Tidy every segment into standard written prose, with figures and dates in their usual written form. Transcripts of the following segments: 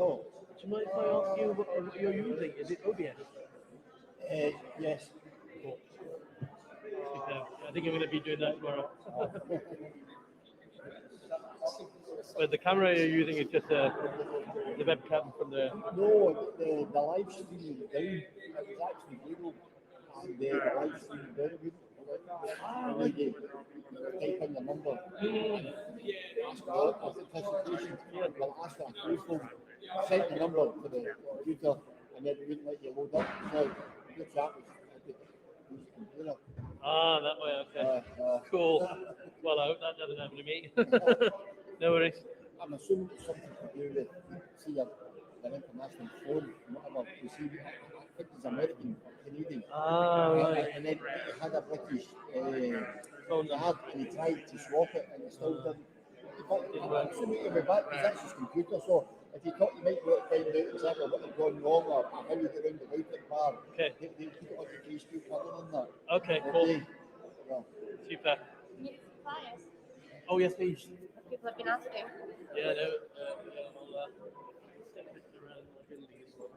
talk. Do you mind if I ask you what you're using? Is it OBS? Yes. Cool. I think I'm going to be doing that tomorrow. But the camera you're using is just the webcam from the... No, the live stream was down. It was actually Google, and the live stream was down. You type in the number and ask for participation. Well, ask for a phone, set the number for the computer, and then it wouldn't let you load up. So your chat was computer. Ah, that way, okay. Cool. Well, I hope that doesn't happen to me. No worries. I'm assuming it's something to do with, see, an international phone, whatever, you see, I think it's American, Canadian. Right. And then he had a British phone card, and he tried to swap it, and it still didn't. I'm assuming it'll be back, because that's his computer, so if you thought you might be able to find out exactly what had gone wrong, or how you get around the routing bar, okay. They put it on the Facebook other than that. Okay, cool. Yeah. Super. Need suppliers. Oh, yes, please. People have been asking. Yeah, no, I'll step it around the building as well.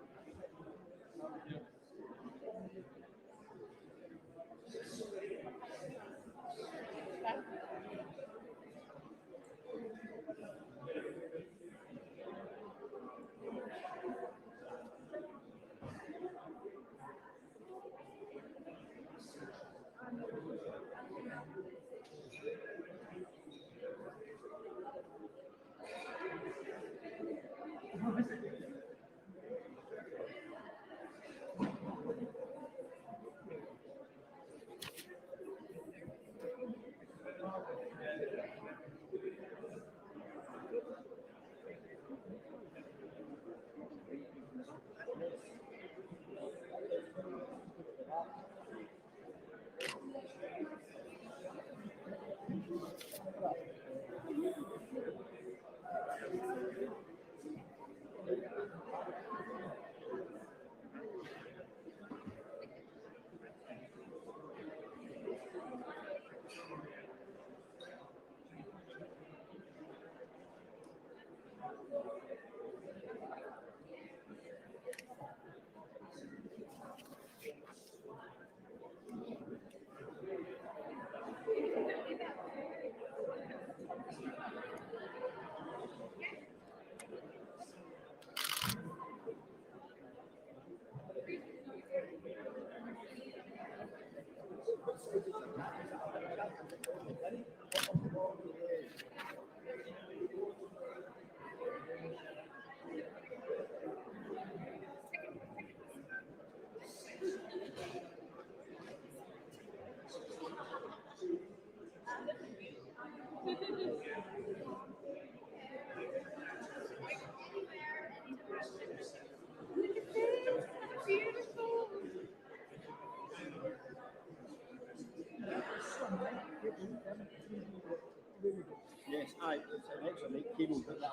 Yes, it's an excellent cable, but that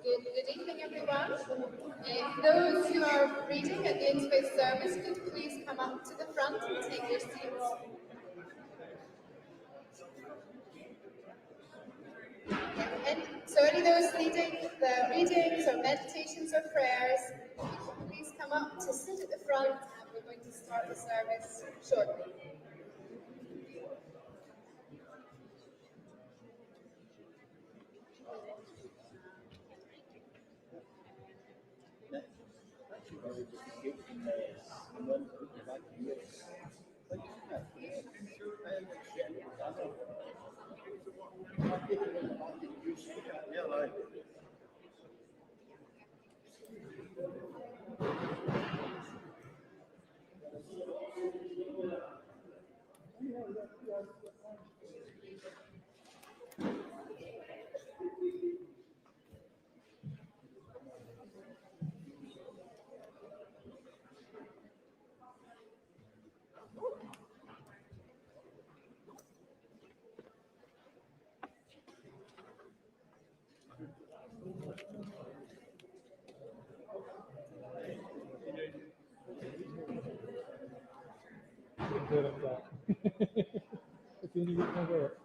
Good evening, everyone. Those who are reading at the Interfaith service, could please come up to the front and take your seats. And so any of those leading the readings or meditations or prayers, please come up to sit at the front, and we're going to start the service shortly. parents are. It's only with my work.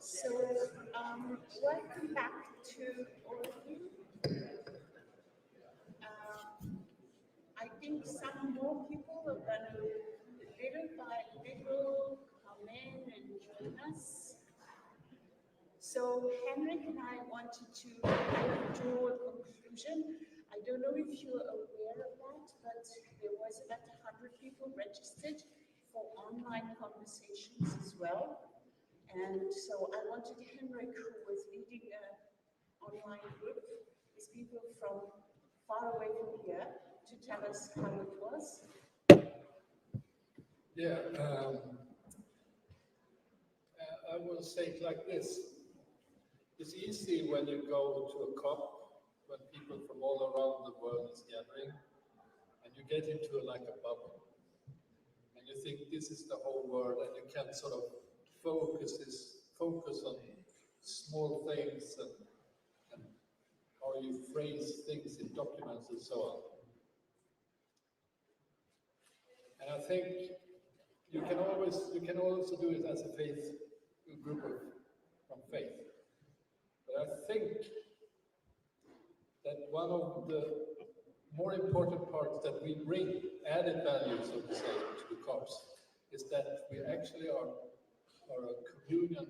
So, welcome back to all of you. I think some more people are going to, little by little, come in and join us. So, Henrik and I wanted to draw a conclusion. I don't know if you're aware of that, but there was about 100 people registered for online conversations as well. And so I wanted Henrik, who was leading an online group, with people from far away from here, to tell us how it was. Yeah, I will say it like this. It's easy when you go to a COP, when people from all around the world is gathering, and you get into like a bubble. And you think this is the whole world, and you can sort of focus on small things and how you phrase things in documents and so on. And I think you can also do it as a group from faith. But I think that one of the more important parts that we bring added value, so to say, to the COPs is that we actually are a communion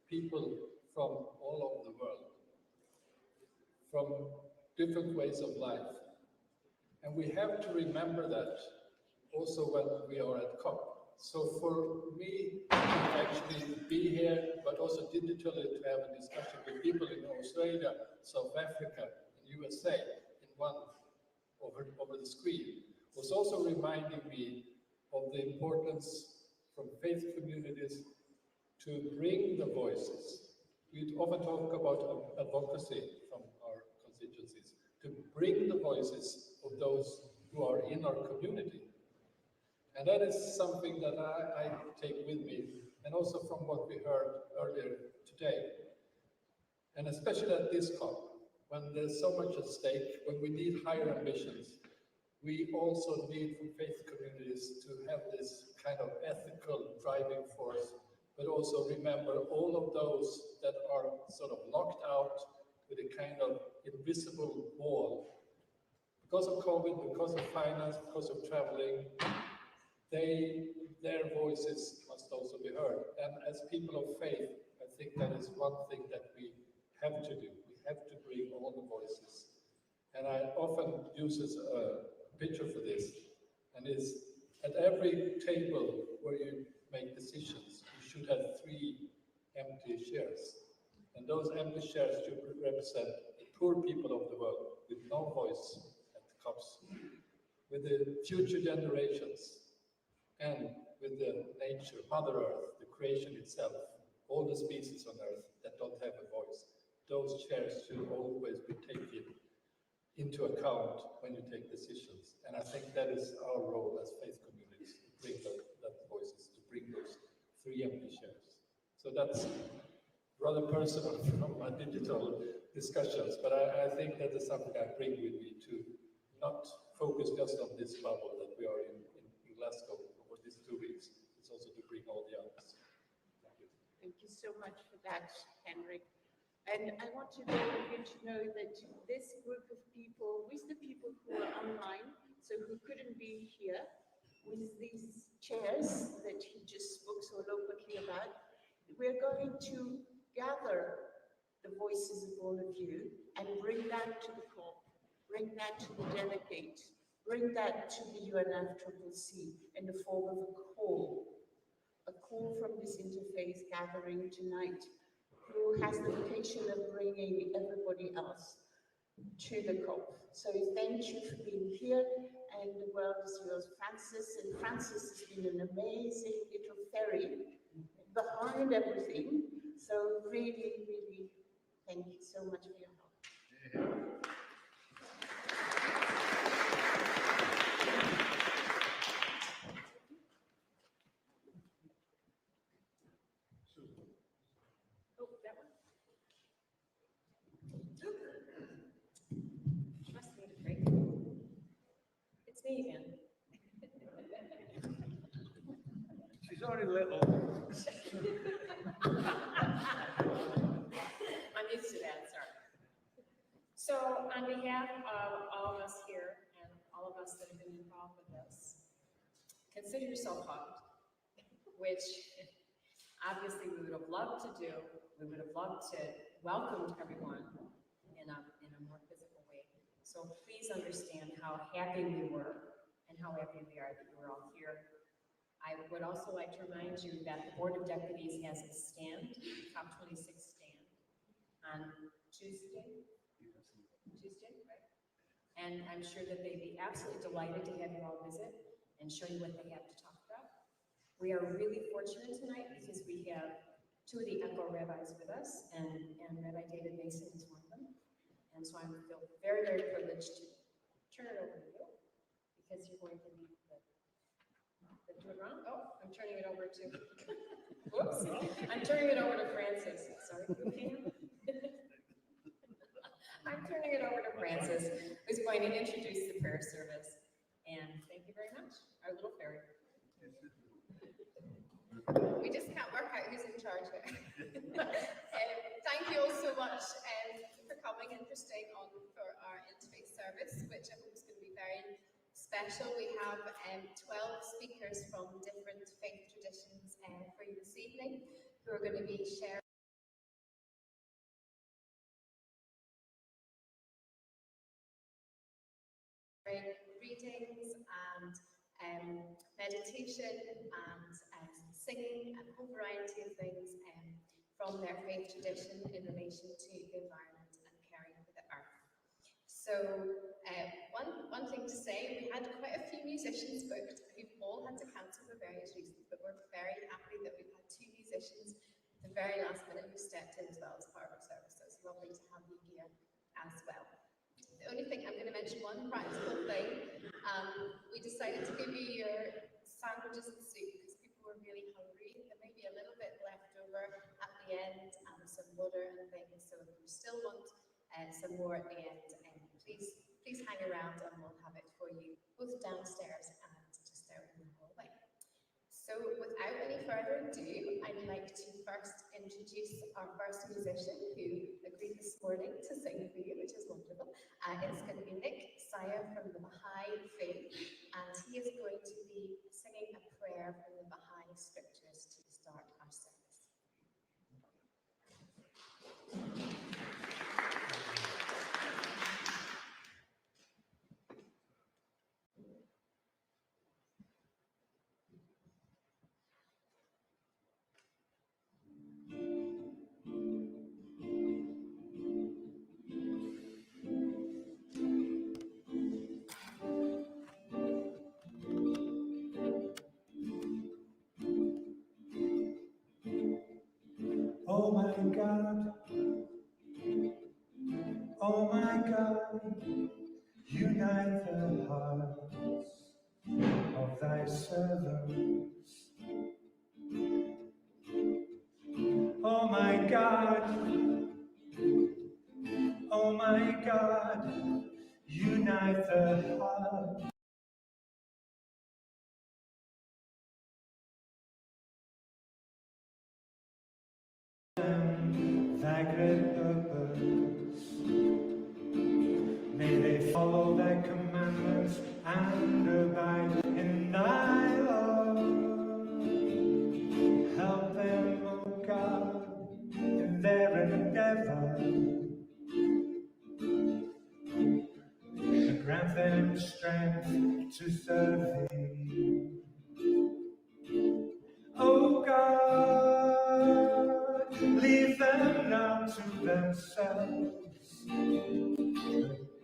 people from all over the world, from different ways of life. And we have to remember that also when we are at COP. So for me to actually be here, but also digitally to have a discussion with people in Australia, South Africa, and USA in one over the screen, was also reminding me of the importance from faith communities to bring the voices. We often talk about advocacy from our constituencies, to bring the voices of those who are in our community. And that is something that I take with me, and also from what we heard earlier today. And especially at this COP, when there's so much at stake, when we need higher ambitions, we also need from faith communities to have this kind of ethical driving force, but also remember all of those that are sort of locked out with a kind of invisible wall. Because of COVID, because of finance, because of traveling, their voices must also be heard. And as people of faith, I think that is one thing that we have to do. We have to bring all the voices. And I often use a picture for this, and it's at every table where you make decisions, you should have 3 empty chairs. And those empty chairs should represent the poor people of the world with no voice at the COPs, with the future generations, and with the nature, Mother Earth, the creation itself, all the species on Earth that don't have a voice. Those chairs should always be taken into account when you take decisions. And I think that is our role as faith communities, to bring that voices, to bring those 3 empty chairs. So that's rather personal from my digital discussions, but I think that is something I bring with me to not focus just on this bubble that we are in Glasgow over these 2 weeks. It's also to bring all the others. Thank you. Thank you so much for that, Henrik. And I want all of you to know that this group of people, with the people who are online, so who couldn't be here, with these chairs that he just spoke so eloquently about, we're going to gather the voices of all of you and bring that to the COP, bring that to the delegate, bring that to the UNFCCC in the form of a call call from this interfaith gathering tonight, who has the vocation of bringing everybody else to the COP. So thank you for being here, and the world is yours, Francis. And Francis has been an amazing little ferry behind everything. So really, really, thank you so much for your help. Oh, that one? Must need a break. It's me again. She's already little. I'm used to that, sorry. So on behalf of all of us here and all of us that have been involved with this, consider yourself hugged, which obviously we would have loved to do. We would have loved to welcome everyone in a more physical way. So please understand how happy we were and how happy we are that you were all here. I would also like to remind you that the Board of Deputies has a stand, COP26 stand, on Tuesday, right? And I'm sure that they'd be absolutely delighted to have you all visit and show you what they have to talk about. We are really fortunate tonight because we have two of the ECHO rabbis with us, and Rabbi David Mason is one of them. And so I feel very, very privileged to turn it over to you because you're going to lead the Druid round. Oh, I'm turning it over to, whoops, I'm turning it over to Francis. Sorry, I'm turning it over to Francis, who's going to introduce the prayer service. And thank you very much, our little fairy. We just can't work out who's in charge here. Thank you all so much for coming and for staying on for our interfaith service, which I hope is going to be very special. We have 12 speakers from different faith traditions for you this evening who are going to be sharing readings and meditation and singing and a whole variety of things from their faith tradition in relation to the environment and caring for the earth. So one thing to say, we had quite a few musicians booked who've all had to cancel for various reasons, but we're very happy that we've had two musicians at the very last minute who stepped in as well as part of our service. So it's lovely to have you here as well. The only thing I'm going to mention, one practical thing, we decided to give you your sandwiches and soup because people were really hungry. There may be a little bit left over at the end and some water and things. So if you still want some more at the end, please hang around and we'll have it for you both downstairs and just there in the hallway. So without any further ado, I'd like to first introduce our first musician who agreed this morning to sing for you, which is wonderful. It's going to be Nick Saya from the Baha'i Faith, and he is going to be singing a prayer from the Baha'i scriptures to start our service. Oh my God, unite the hearts of thy servants. Oh my God, unite the hearts. Thy great purpose, may they follow thy commandments and abide in thy love. Help them, O God, in their endeavor, and grant them strength to serve thee. O God, and unto themselves,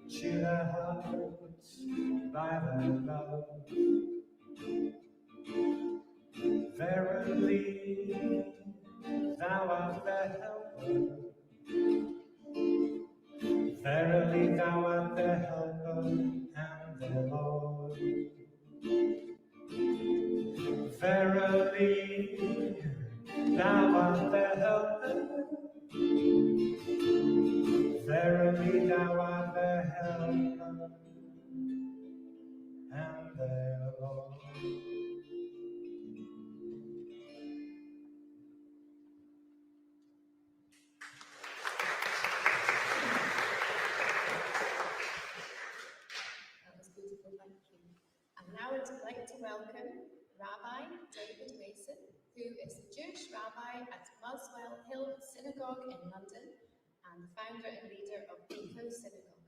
cheer their hearts by their love. Verily, thou art their helper. Verily, thou art their helper and their Lord. Verily, thou art their helper. Verily, thou art their helper and their Lord. That was beautiful, thank you. And now I'd like to welcome Rabbi David Mason, who is the Jewish rabbi at Muswell Hill Synagogue in London and the founder and leader of Eco Synagogue.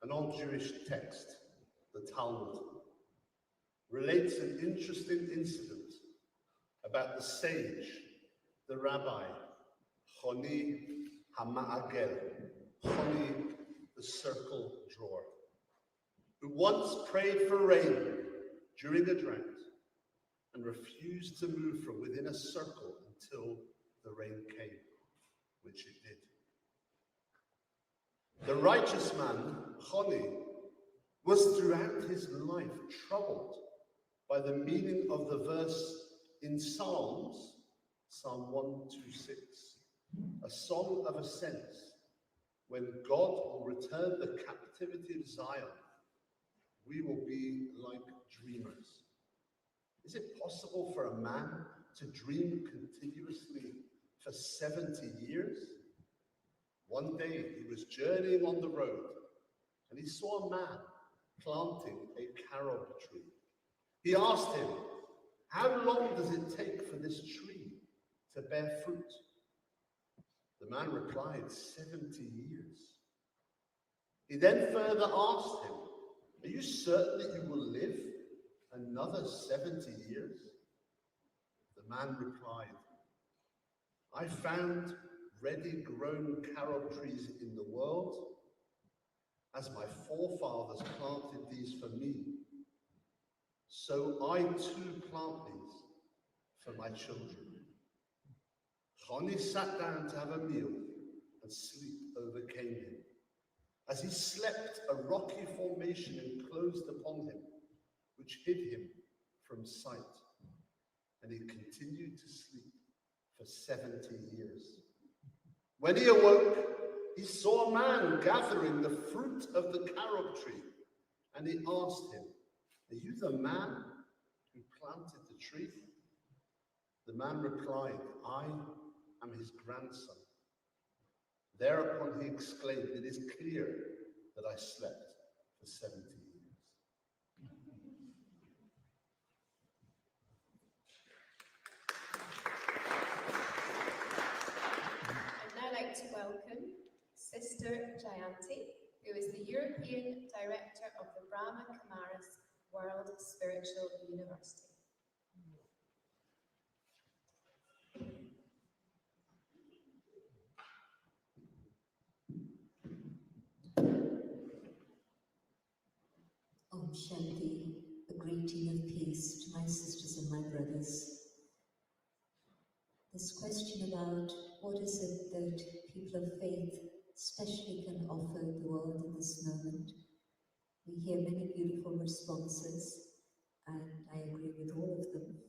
An old Jewish text, the Talmud, relates an interesting incident about the sage, the rabbi, Choni HaMa'agel, Choni, the circle drawer, who once prayed for rain during a drought and refused to move from within a circle until the rain came, which it did. The righteous man, Choni, was throughout his life troubled by the meaning of the verse in Psalms, Psalm 126, a song of ascents. When God will return the captivity of Zion, we will be like dreamers. Is it possible for a man to dream continuously for 70 years? One day he was journeying on the road and he saw a man planting a carob tree. He asked him, "How long does it take for this tree to bear fruit?" The man replied, 70 years. He then further asked him, "Are you certain that you will live another 70 years?" The man replied, "I found ready-grown carob trees in the world, as my forefathers planted these for me, so I too plant these for my children." Choni sat down to have a meal, and sleep overcame him. As he slept, a rocky formation enclosed upon him, which hid him from sight, and he continued to sleep for 70 years. When he awoke, he saw a man gathering the fruit of the carob tree, and he asked him, "Are you the man who planted the tree?" The man replied, "I am his grandson." Thereupon he exclaimed, "It is clear that I slept for 70 years. I'd now like to welcome Sister Jayanti, who is the European Director of the Brahma Kumaris World Spiritual University. Om Shanti, a greeting of peace to my sisters and my brothers. This question about what is it that people of faith especially can offer the world in this moment. We hear many beautiful responses, and I agree with all of them.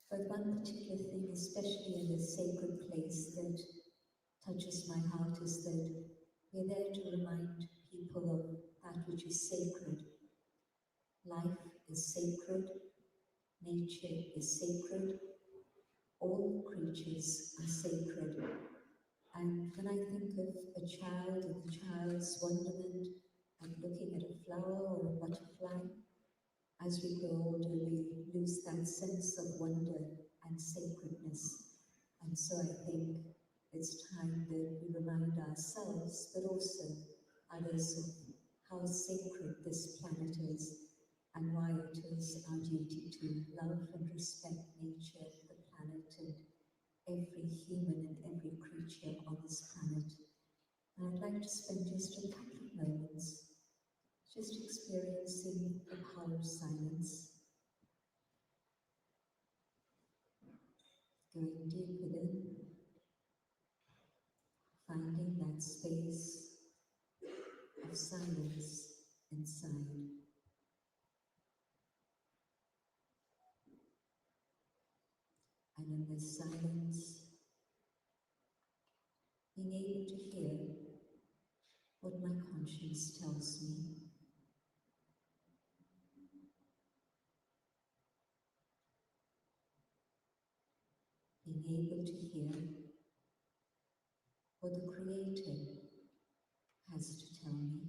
But one particular thing, especially in a sacred place, that touches my heart is that we're there to remind people of that which is sacred. Life is sacred, nature is sacred, all creatures are sacred. And when I think of a child and a child's wonderment and looking at a flower or a butterfly, as we grow older we lose that sense of wonder and sacredness. And so I think it's time that we remind ourselves, but also others, of how sacred this planet is love and respect nature, the planet, and every human and every creature on this planet. And I'd like to spend just a couple of moments just experiencing the power of silence, going deep within, finding that space of silence inside. And in this silence, being able to hear what my conscience tells me. Being able to hear what the Creator has to tell me.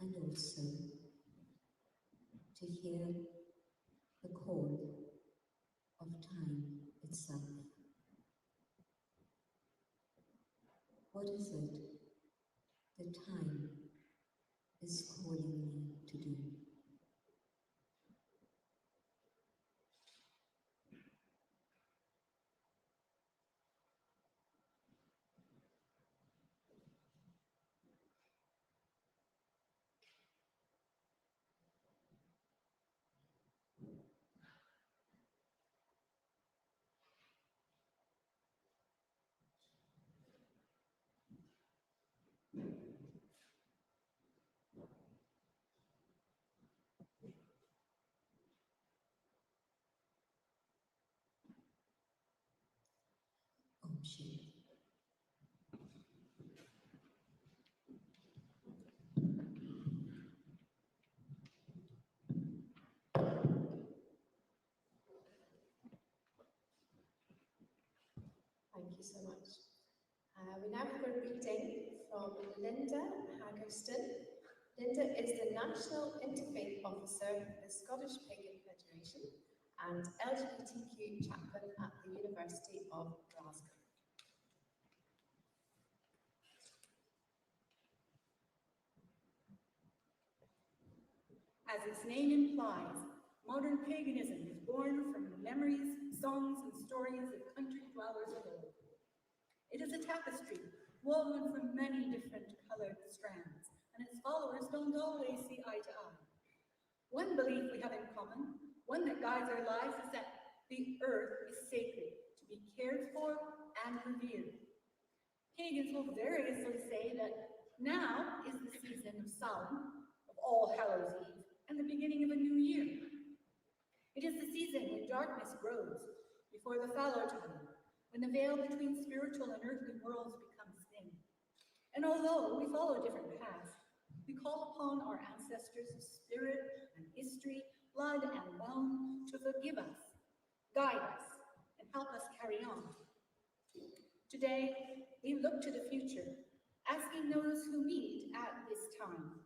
And also to hear the call of time itself. What is it that time is calling me to do? Om Shanti. Thank you so much. We now have a reading from Linda Hagerston. Linda is the National Interfaith Officer of the Scottish Pagan Federation and LGBTQ chaplain at the University of Glasgow. As its name implies, modern paganism is born from the memories, songs, and stories of country dwellers of old. It is a tapestry woven from many different colored strands, and its followers don't always see eye to eye. One belief we have in common, one that guides our lives, is that the earth is sacred, to be cared for and revered. Pagans will variously say that now is the season of Samhain, of All Hallows Eve, and the beginning of a new year. It is the season when darkness grows before the fallow time, when the veil between spiritual and earthly worlds becomes thin. And although we follow different paths, we call upon our ancestors of spirit and history, blood and bone to forgive us, guide us, and help us carry on. Today, we look to the future, asking those who meet at this time,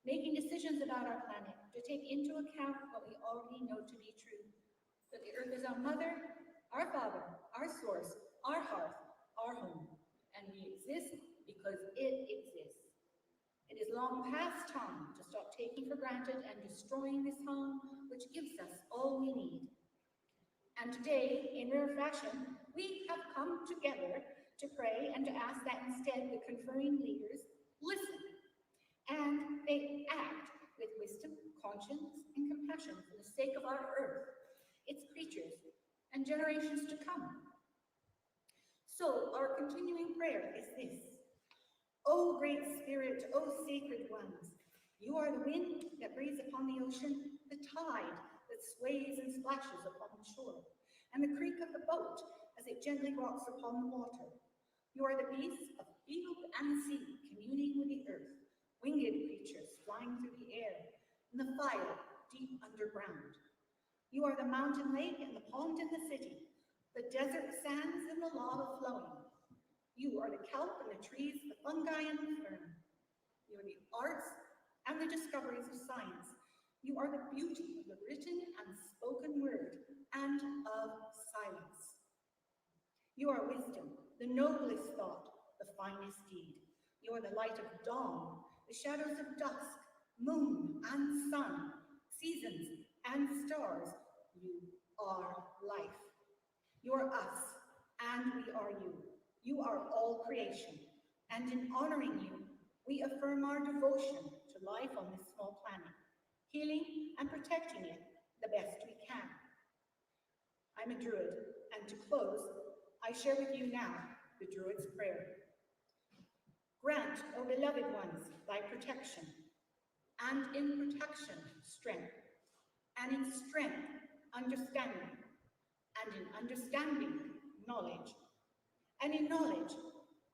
making decisions about our planet to take into account what we already know to be true, that the earth is our mother, our father, our source, our hearth, our home, and we exist because it exists. It is long past time to stop taking for granted and destroying this home, which gives us all we need. And today, in rare fashion, we have come together to pray and to ask that instead the conferring leaders listen, and they act with wisdom, conscience, and compassion for the sake of our earth, its creatures, and generations to come. So our continuing prayer is this: O Great Spirit, O Sacred Ones, you are the wind that breathes upon the ocean, the tide that sways and splashes upon the shore, and the creak of the boat as it gently rocks upon the water. You are the beasts of field and sea communing with the earth, winged creatures flying through the air, and the fire deep underground. You are the mountain lake and the pond in the city, the desert sands and the lava flowing. You are the kelp and the trees, the fungi and the fern. You are the arts and the discoveries of science. You are the beauty of the written and spoken word and of silence. You are wisdom, the noblest thought, the finest deed, You are the light of dawn, the shadows of dusk, moon and sun, seasons and stars. You are life. You are us, and we are you. You are all creation, and in honoring you, we affirm our devotion to life on this small planet, healing and protecting it the best we can. I'm a Druid, and to close, I share with you now the Druid's prayer. Grant, O beloved ones, thy protection, and in protection, strength, and in strength, understanding, and in understanding, knowledge, and in knowledge,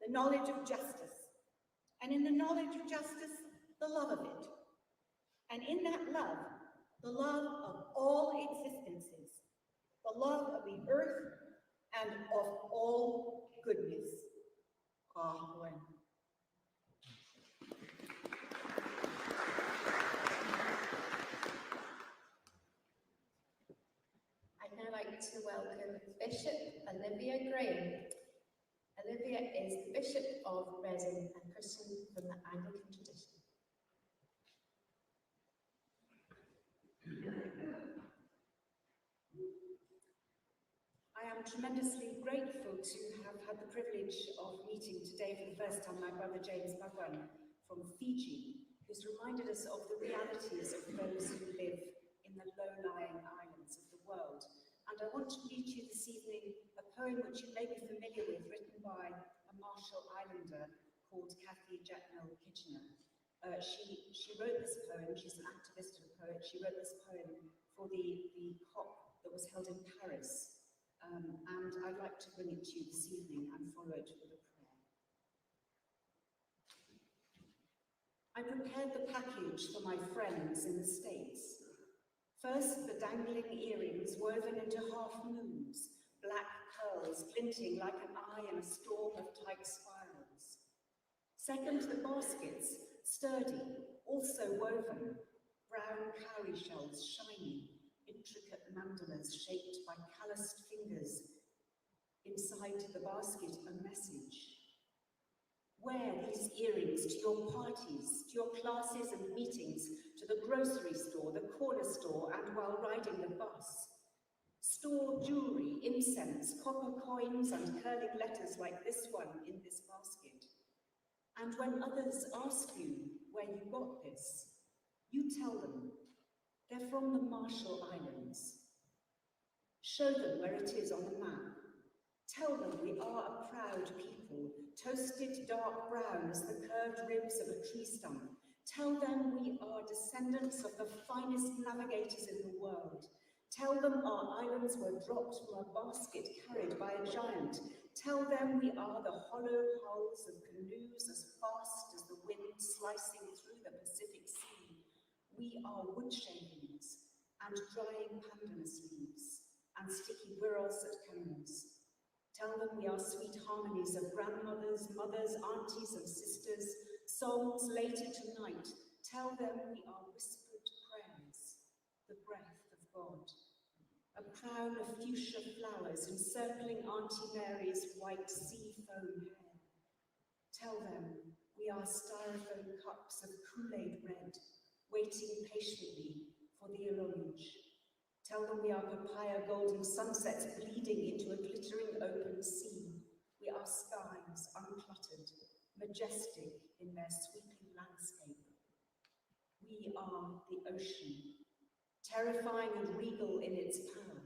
the knowledge of justice, and in the knowledge of justice, the love of it, and in that love, the love of all existences, the love of the earth and of all goodness. Amen. I'd now like to welcome Bishop Olivia Graham. Olivia is the Bishop of Reading and Christian from the Anglican tradition. I am tremendously grateful to have had the privilege of meeting today for the first time my brother James Bhagwan from Fiji, who's reminded us of the realities of those who live in the low-lying islands of the world. And I want to read you this evening a poem which you may be familiar with, written by a Marshall Islander called Kathy Jacnell Kitchener. She wrote this poem, she's an activist and a poet, she wrote this poem for the COP that was held in Paris. And I'd like to bring it to you this evening and follow it with a prayer. I prepared the package for my friends in the States. First, the dangling earrings woven into half moons, black curls glinting like an eye in a storm of tight spirals. Second, the baskets, sturdy, also woven, brown cowrie shells shining, intricate mandalas shaped by calloused fingers. Inside the basket, a message. Wear these earrings to your parties, to your classes and meetings, to the grocery store, the corner store, and while riding the bus. Store jewelry, incense, copper coins, and curling letters like this one in this basket. And when others ask you where you got this, you tell them they're from the Marshall Islands. Show them where it is on the map. Tell them we are a proud people, toasted dark brown as the curved ribs of a tree stump. Tell them we are descendants of the finest navigators in the world. Tell them our islands were dropped from a basket carried by a giant. Tell them we are the hollow hulls of canoes as fast as the wind slicing through the Pacific Sea. We are wood shavings and drying pandanus leaves and sticky wirrels at canoes. Tell them we are sweet harmonies of grandmothers, mothers, aunties and sisters, songs late into night. Tell them we are whispered prayers, the breath of God. A crown of fuchsia flowers encircling Auntie Mary's white sea foam hair. Tell them we are styrofoam cups of Kool-Aid red, waiting patiently for the orange. Tell them we are papaya golden sunsets bleeding into a glittering open sea. We are skies uncluttered, majestic in their sweeping landscape. We are the ocean, terrifying and regal in its power.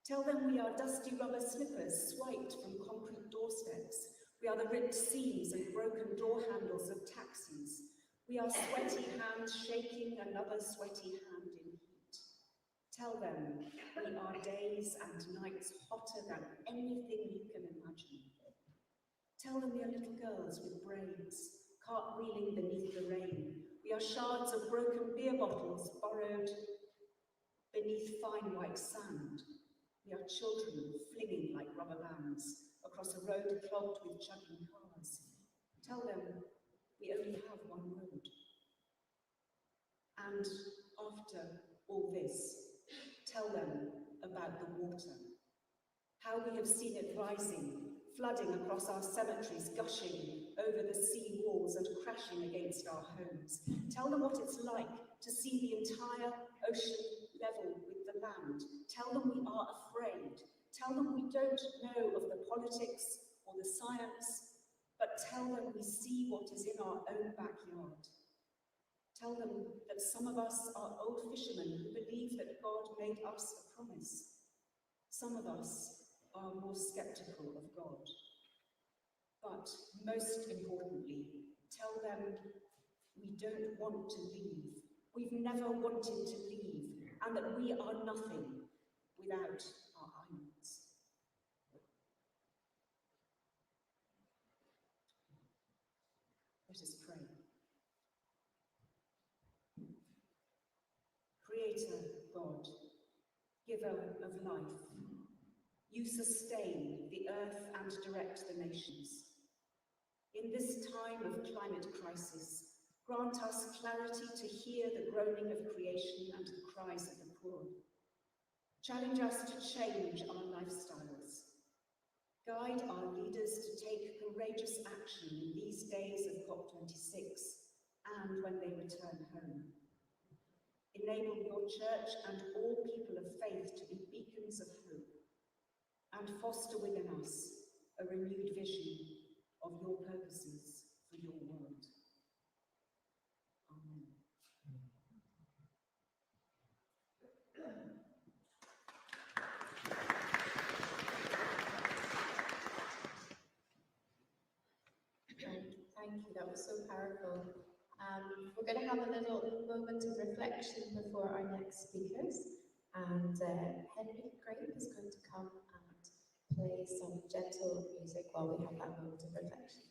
Tell them we are dusty rubber slippers swiped from concrete doorsteps. We are the ripped seams and broken door handles of taxis. We are sweaty hands shaking another sweaty hand in heat. Tell them we are days and nights hotter than anything you can imagine. Tell them we are little girls with braids, cartwheeling beneath the rain. We are shards of broken beer bottles borrowed beneath fine white sand. We are children flinging like rubber bands across a road clogged with chugging cars. Tell them we only have one road. And after all this, tell them about the water. How we have seen it rising, flooding across our cemeteries, gushing over the sea walls and crashing against our homes. Tell them what it's like to see the entire ocean level with the land. Tell them we are afraid. Tell them we don't know of the politics or the science, but tell them we see what is in our own backyard. Tell them that some of us are old fishermen who believe that God made us a promise. Some of us are more skeptical of God. But most importantly, tell them we don't want to leave. We've never wanted to leave, and that we are nothing without our islands. Let us pray. Creator God, giver of life, you sustain the earth and direct the nations. In this time of climate crisis, grant us clarity to hear the groaning of creation and the cries of the poor. Challenge us to change our lifestyles. Guide our leaders to take courageous action in these days of COP26 and when they return home. Enable your church and all people of faith to be beacons of hope and foster within us a renewed vision of your purposes for your world. Amen. Thank you, that was so powerful. We're going to have a little moment of reflection before our next speakers, and Henry Grape is going to come and play some gentle music while we have that moment of reflection.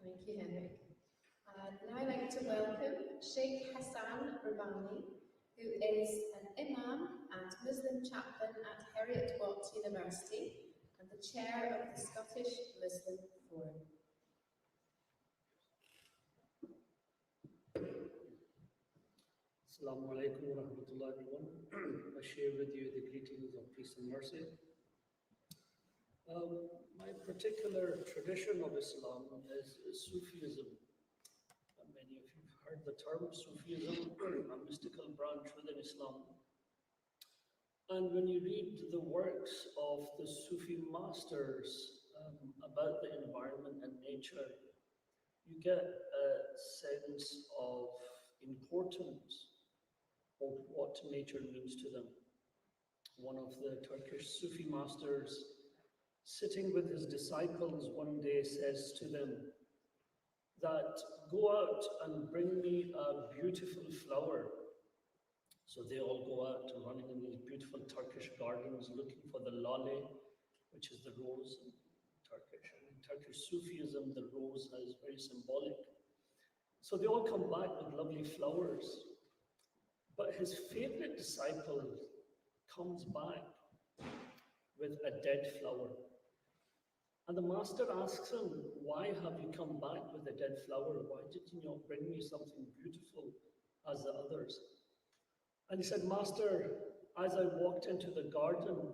Thank you, Henrik. Now I'd like to welcome Sheikh Hassan Rabbi, who is an imam and Muslim chaplain at Heriot-Watt University and the chair of the Scottish Muslim Forum. Assalamu alaikum wa rahmatullah, everyone. I share with you the greetings of peace and mercy. My particular tradition of Islam is Sufism. Many of you have heard the term Sufism, a mystical branch within Islam. And when you read the works of the Sufi masters about the environment and nature, you get a sense of importance of what nature means to them. One of the Turkish Sufi masters, sitting with his disciples one day, says to them, that go out and bring me a beautiful flower. So they all go out and running in these beautiful Turkish gardens looking for the lale, which is the rose in Turkish. And in Turkish Sufism, the rose is very symbolic. So they all come back with lovely flowers. But his favorite disciple comes back with a dead flower. And the master asks him, why have you come back with a dead flower? Why did you not bring me something beautiful as the others? And he said, Master, as I walked into the garden,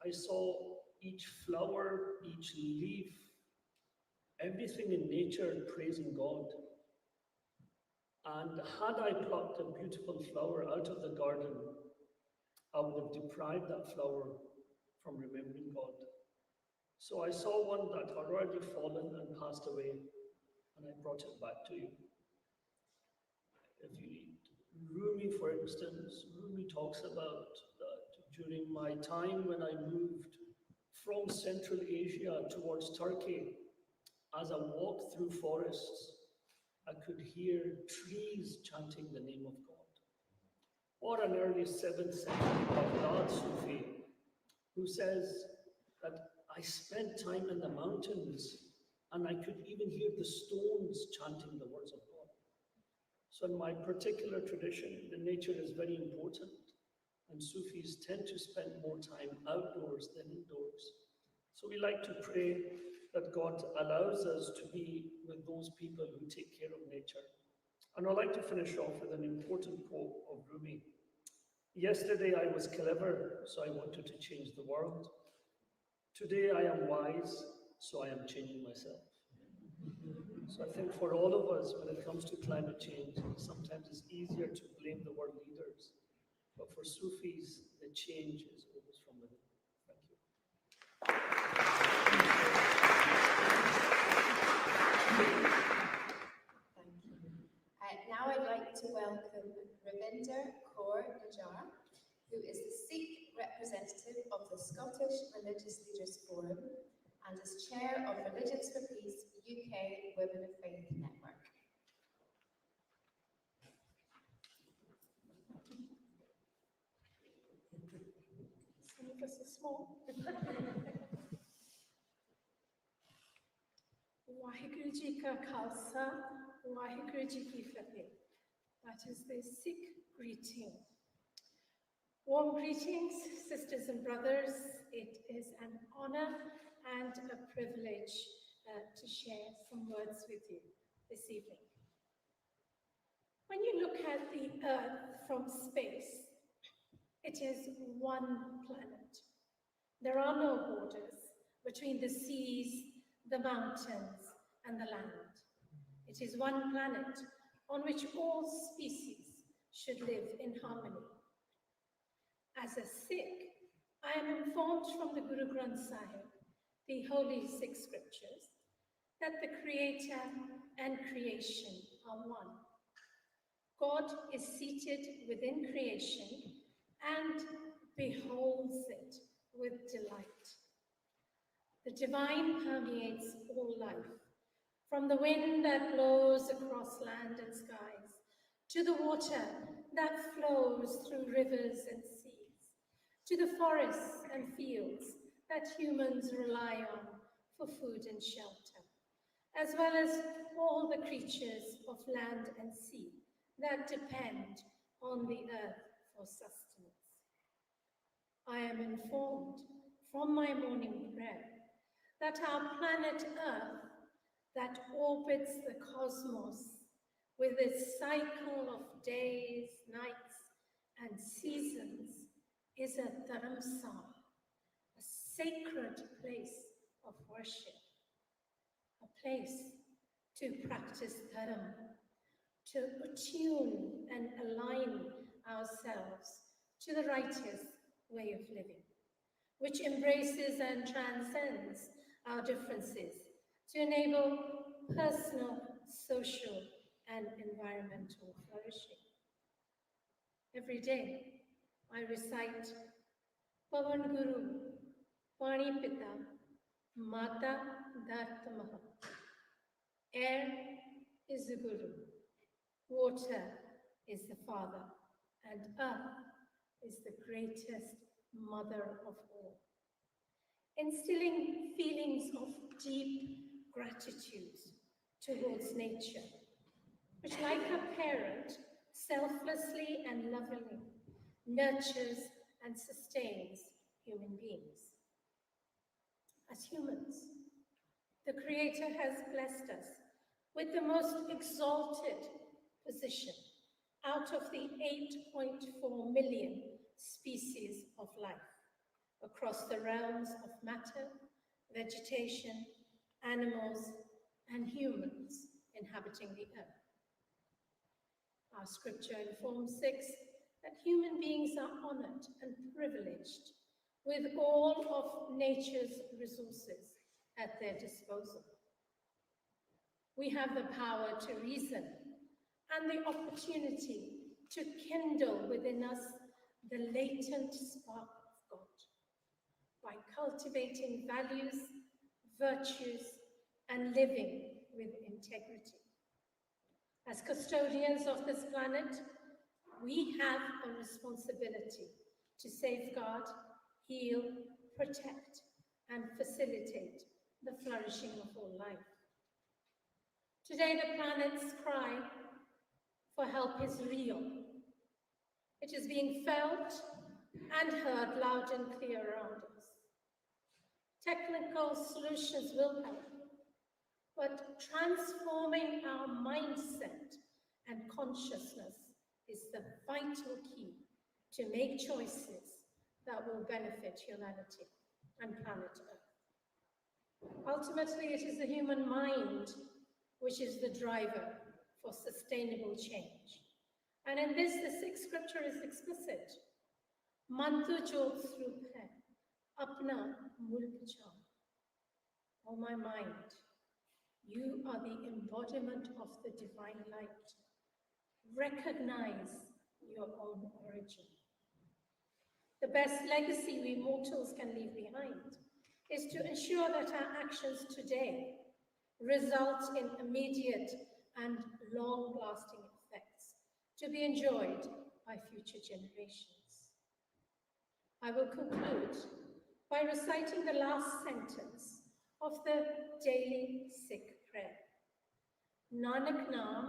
I saw each flower, each leaf, everything in nature praising God. And had I plucked a beautiful flower out of the garden, I would have deprived that flower from remembering God. So I saw one that had already fallen and passed away, and I brought it back to you. If you read Rumi, for instance, Rumi talks about that during my time when I moved from Central Asia towards Turkey, as I walked through forests, I could hear trees chanting the name of God. Or an early 7th century Baghdad Sufi who says that I spent time in the mountains and I could even hear the stones chanting the words of God. So in my particular tradition, the nature is very important, and Sufis tend to spend more time outdoors than indoors. So we like to pray that God allows us to be with those people who take care of nature. And I'd like to finish off with an important quote of Rumi. Yesterday I was clever, so I wanted to change the world. Today I am wise, so I am changing myself. So I think for all of us, when it comes to climate change, sometimes it's easier to blame the world leaders. But for Sufis, the change is always from within. Thank you. Thank you. Now I'd like to welcome Ravinder Kaur Najjar, who is the Sikh representative of the Scottish Religious Leaders Forum and is chair of Religions for Peace UK Women of Faith Network. Some of us are small. Waheguru Ji Ka Khalsa, Waheguru Ji Ki Fateh. That is the Sikh greeting. Warm greetings, sisters and brothers. It is an honor and a privilege to share some words with you this evening. When you look at the Earth from space, it is one planet. There are no borders between the seas, the mountains, and the land. It is one planet on which all species should live in harmony. As a Sikh, I am informed from the Guru Granth Sahib, the holy Sikh scriptures, that the Creator and creation are one. God is seated within creation and beholds it with delight. The divine permeates all life, from the wind that blows across land and skies, to the water that flows through rivers and seas, to the forests and fields that humans rely on for food and shelter, as well as all the creatures of land and sea that depend on the earth for sustenance. I am informed from my morning prayer that our planet Earth, that orbits the cosmos with its cycle of days, nights, and seasons, is a dharamsala, a sacred place of worship, a place to practice dharam, to attune and align ourselves to the righteous way of living, which embraces and transcends our differences to enable personal, social, and environmental flourishing. Every day, I recite Pavan Guru, Pani Pita, Mata Dharta Maha Air is the Guru, water is the Father, and earth is the greatest mother of all. Instilling feelings of deep gratitude towards nature, which, like a parent, selflessly and lovingly nurtures and sustains human beings. As humans, the Creator has blessed us with the most exalted position out of the 8.4 million species of life across the realms of matter, vegetation, animals, and humans inhabiting the earth. Our scripture in Form 6 that human beings are honored and privileged with all of nature's resources at their disposal. We have the power to reason and the opportunity to kindle within us the latent spark of God by cultivating values, virtues, and living with integrity. As custodians of this planet, we have a responsibility to safeguard, heal, protect, and facilitate the flourishing of all life. Today, the planet's cry for help is real. It is being felt and heard loud and clear around us. Technical solutions will help, but transforming our mindset and consciousness is the vital key to make choices that will benefit humanity and planet Earth. Ultimately, it is the human mind which is the driver for sustainable change. And in this, the sixth scripture is explicit. Mantu jod srup hai, apna mul pachao. O my mind, you are the embodiment of the divine light. Recognize your own origin. The best legacy we mortals can leave behind is to ensure that our actions today result in immediate and long-lasting effects to be enjoyed by future generations. I will conclude by reciting the last sentence of the daily Sikh prayer. Nanak Naam,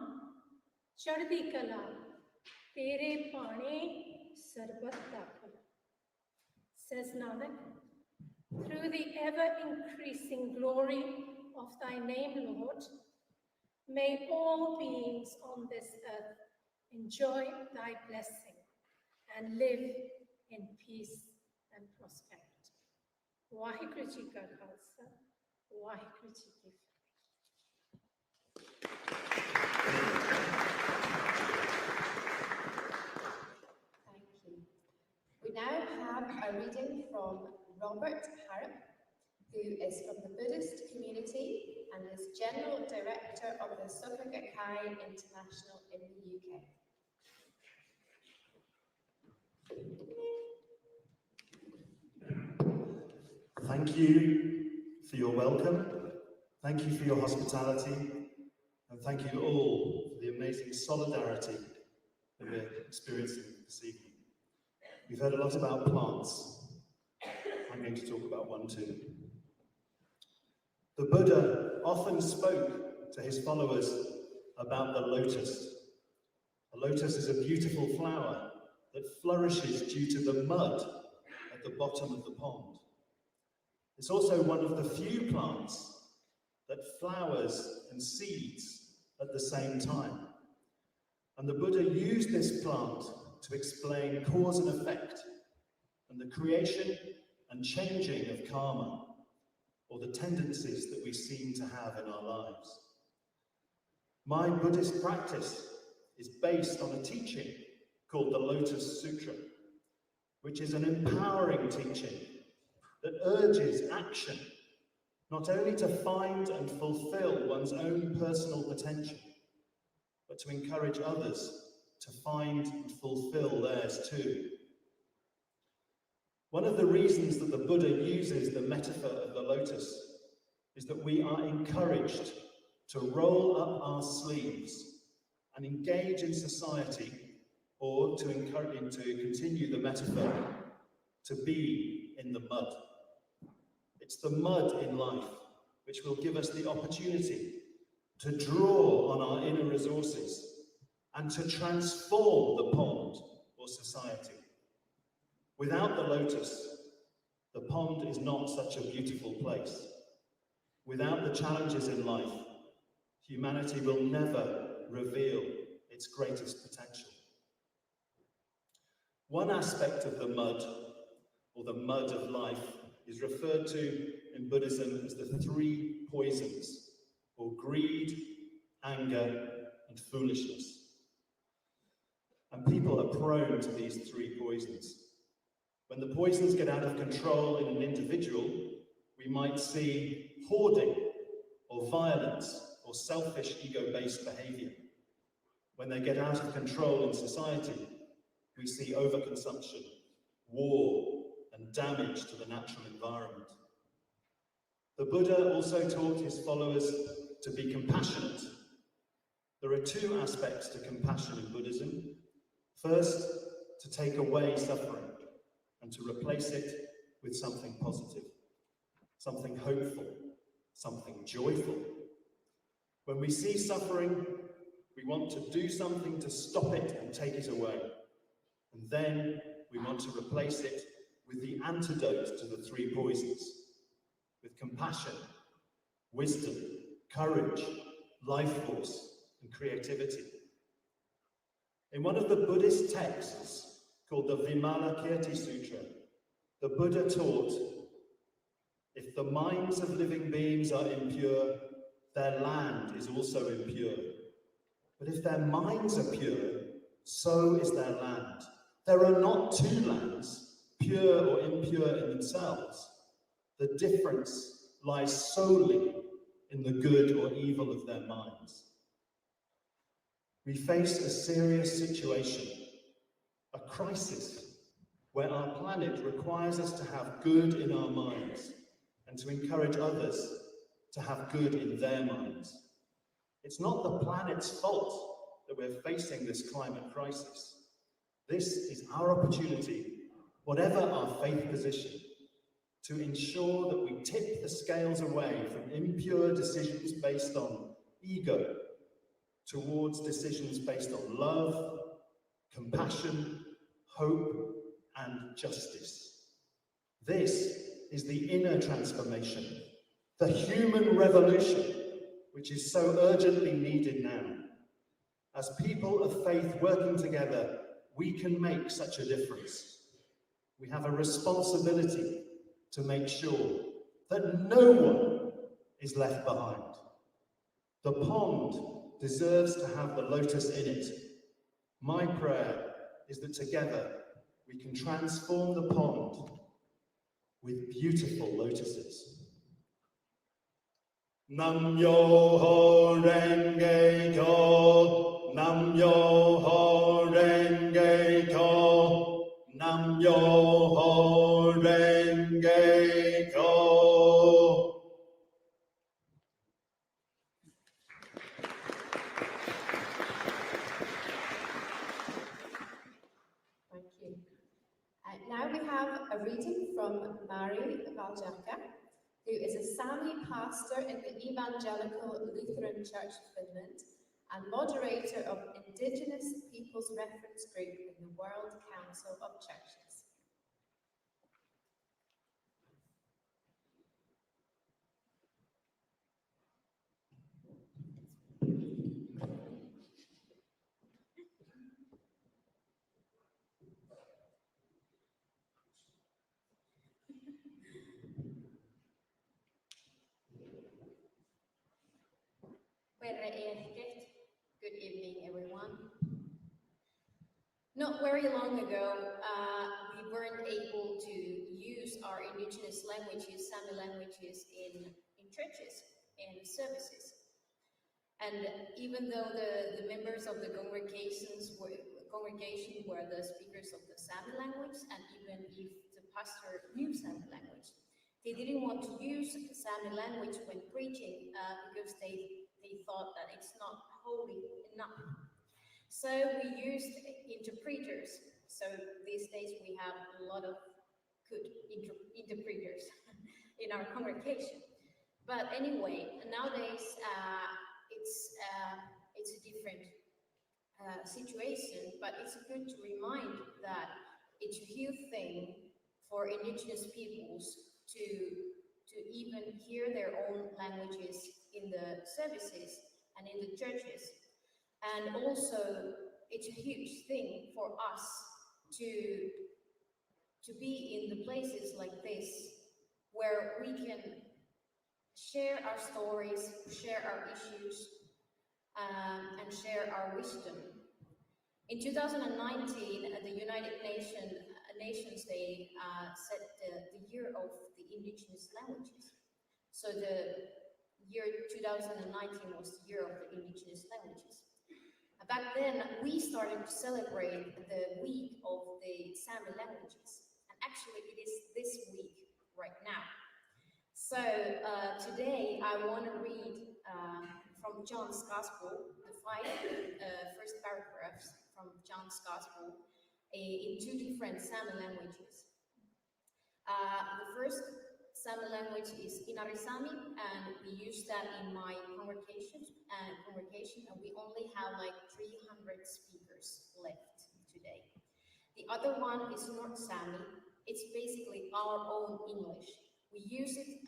Chardi Kala, Tere Pane Sarbat Dakala. Says Nanak, through the ever-increasing glory of thy name, Lord, may all beings on this earth enjoy thy blessing and live in peace and prosperity. Vaheguru Ji Ka Khalsa, Vaheguru Ji Ki Fateh. Thank you. We now have a reading from Robert Harrop, who is from the Buddhist community and is General Director of the Soka Gakkai International in the UK. Thank you for your welcome, thank you for your hospitality, and thank you all for the amazing solidarity that we're experiencing this evening. We've heard a lot about plants. I'm going to talk about one too. The Buddha often spoke to his followers about the lotus. A lotus is a beautiful flower that flourishes due to the mud at the bottom of the pond. It's also one of the few plants that flowers and seeds at the same time. And the Buddha used this plant to explain cause and effect and the creation and changing of karma, or the tendencies that we seem to have in our lives. My Buddhist practice is based on a teaching called the Lotus Sutra, which is an empowering teaching that urges action, not only to find and fulfill one's own personal potential, but to encourage others to find and fulfill theirs too. One of the reasons that the Buddha uses the metaphor of the lotus is that we are encouraged to roll up our sleeves and engage in society, or to continue the metaphor, to be in the mud. It's the mud in life which will give us the opportunity to draw on our inner resources and to transform the pond or society. Without the lotus, the pond is not such a beautiful place. Without the challenges in life, humanity will never reveal its greatest potential. One aspect of the mud, or the mud of life, is referred to in Buddhism as the three poisons, or greed, anger, and foolishness. And people are prone to these three poisons. When the poisons get out of control in an individual, we might see hoarding, or violence, or selfish ego-based behavior. When they get out of control in society, we see overconsumption, war, and damage to the natural environment. The Buddha also taught his followers to be compassionate. There are two aspects to compassion in Buddhism. First, to take away suffering and to replace it with something positive, something hopeful, something joyful. When we see suffering, we want to do something to stop it and take it away. And then we want to replace it with the antidote to the three poisons, with compassion, wisdom, courage, life force, and creativity. In one of the Buddhist texts, called the Vimalakirti Sutra, the Buddha taught, if the minds of living beings are impure, their land is also impure. But if their minds are pure, so is their land. There are not two lands, pure or impure in themselves. The difference lies solely in the good or evil of their minds. We face a serious situation, a crisis, where our planet requires us to have good in our minds and to encourage others to have good in their minds. It's not the planet's fault that we're facing this climate crisis. This is our opportunity, whatever our faith position, to ensure that we tip the scales away from impure decisions based on ego towards decisions based on love, compassion, hope, and justice. This is the inner transformation, the human revolution, which is so urgently needed now. As people of faith working together, we can make such a difference. We have a responsibility to make sure that no one is left behind. The pond deserves to have the lotus in it. My prayer is that together we can transform the pond with beautiful lotuses. Nam yo ho renge kyo, nam yo ho renge kyo, nam yo ho renge kyo. Thank you. Now we have a reading from Mari Valjaka, who is a Sami pastor in the Evangelical Lutheran Church of Finland and moderator of Indigenous Peoples Reference Group in the World Council of Churches. Good evening, everyone. Not very long ago, we weren't able to use our indigenous languages, Sami languages, in churches and services. And even though the members of the congregation were the speakers of the Sami language, and even if the pastor knew Sami language, they didn't want to use the Sami language when preaching because they we thought that it's not holy enough. So we used interpreters. So these days we have a lot of good interpreters in our congregation. But anyway, nowadays it's a different situation, but it's good to remind that it's a huge thing for indigenous peoples to even hear their own languages in the services and in the churches. And also, it's a huge thing for us to be in the places like this, where we can share our stories, share our issues, and share our wisdom. In 2019, the United Nations Day set the year of the indigenous languages. So the year 2019 was the year of the indigenous languages. Back then, we started to celebrate the week of the Sami languages. And actually, it is this week right now. So today, I want to read from John's Gospel, the five first paragraphs from John's Gospel in two different Sami languages. The first Sami language is Inarisami, and we use that in my congregation, and we only have like 300 speakers left today. The other one is North Sami. It's basically our own English. We use it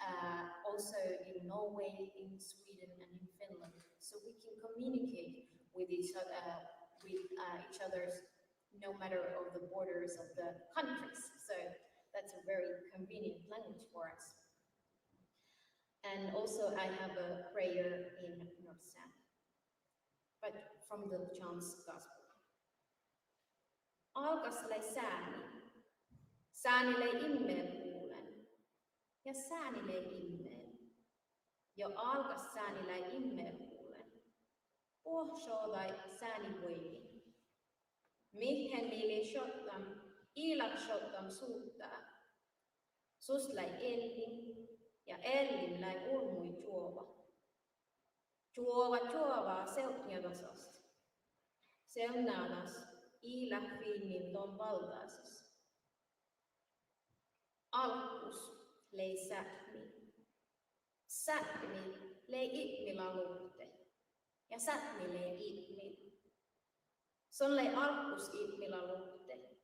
also in Norway, in Sweden, and in Finland, so we can communicate with each other, no matter of the borders of the countries. So that's a very convenient language for us. And also I have a prayer in North Sami, but from the John's Gospel. Alkaslei sääni, säänilei immeen kuulen, ja säänilei immeen. Jo alkas säänilei immeen kuulen, pohsoodai sääni voimi. Mihin niili shottam, ilak shottam suuttaa. Sus läi elli, ja ellim läi urmui juova. Juovaa seutniadasast. Seunaadas, ilak fiinnin ton valtaasas. Alkus lei sätmi. Sätmi lei itmilalutte, ja sätmi lei itmi. Son lei alkus itmilalutte.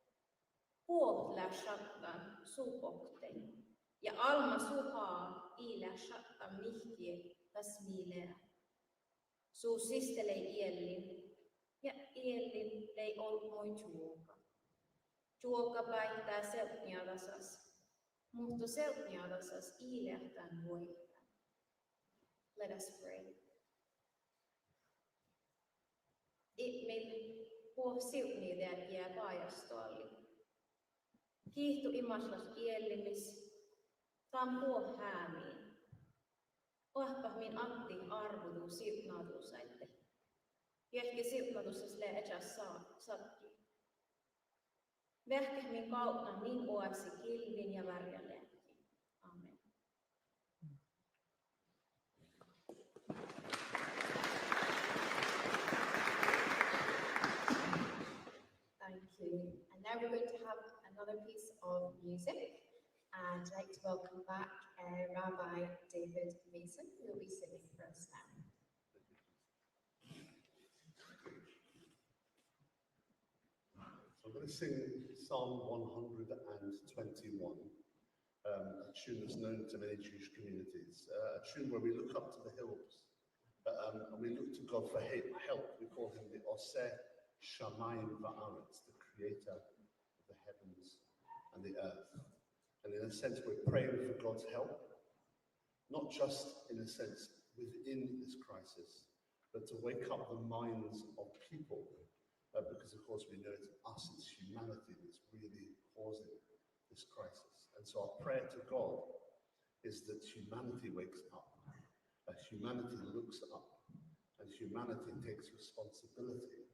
Puot lä shattan supokte, ja alma suhaa iilä shattan mihtie tasmiilea. Suu sistelei iellin, ja iellin lei olmoi juoka. Juoka päihtää seutniadasas, mutta seutniadasas iilehtän voihtää. Let us pray. Itmil puh siutniideät jää paajastoalli. Kiihtu imaslas iellimis, tam puh häämiin. Ohpahmin atti arvudu siutnaadusaitte. Jehki siutnaadusas lää ejas satki. Vähkehmin kautta niin oasi kilvin ja värjälääkin. Amen. Thank you. And now we're going to have another piece of music. And I'd like to welcome back Rabbi David Mason, who will be singing for us now. So I'm going to sing Psalm 121, a tune that's known to many Jewish communities, a tune where we look up to the hills and we look to God for help. We call him the Oseh Shamayim Va'aretz, the creator of the heavens and the earth. And in a sense, we're praying for God's help, not just in a sense within this crisis, but to wake up the minds of people, because of course we know it's us, it's humanity that's really causing this crisis. And so our prayer to God is that humanity wakes up, that humanity looks up, and humanity takes responsibility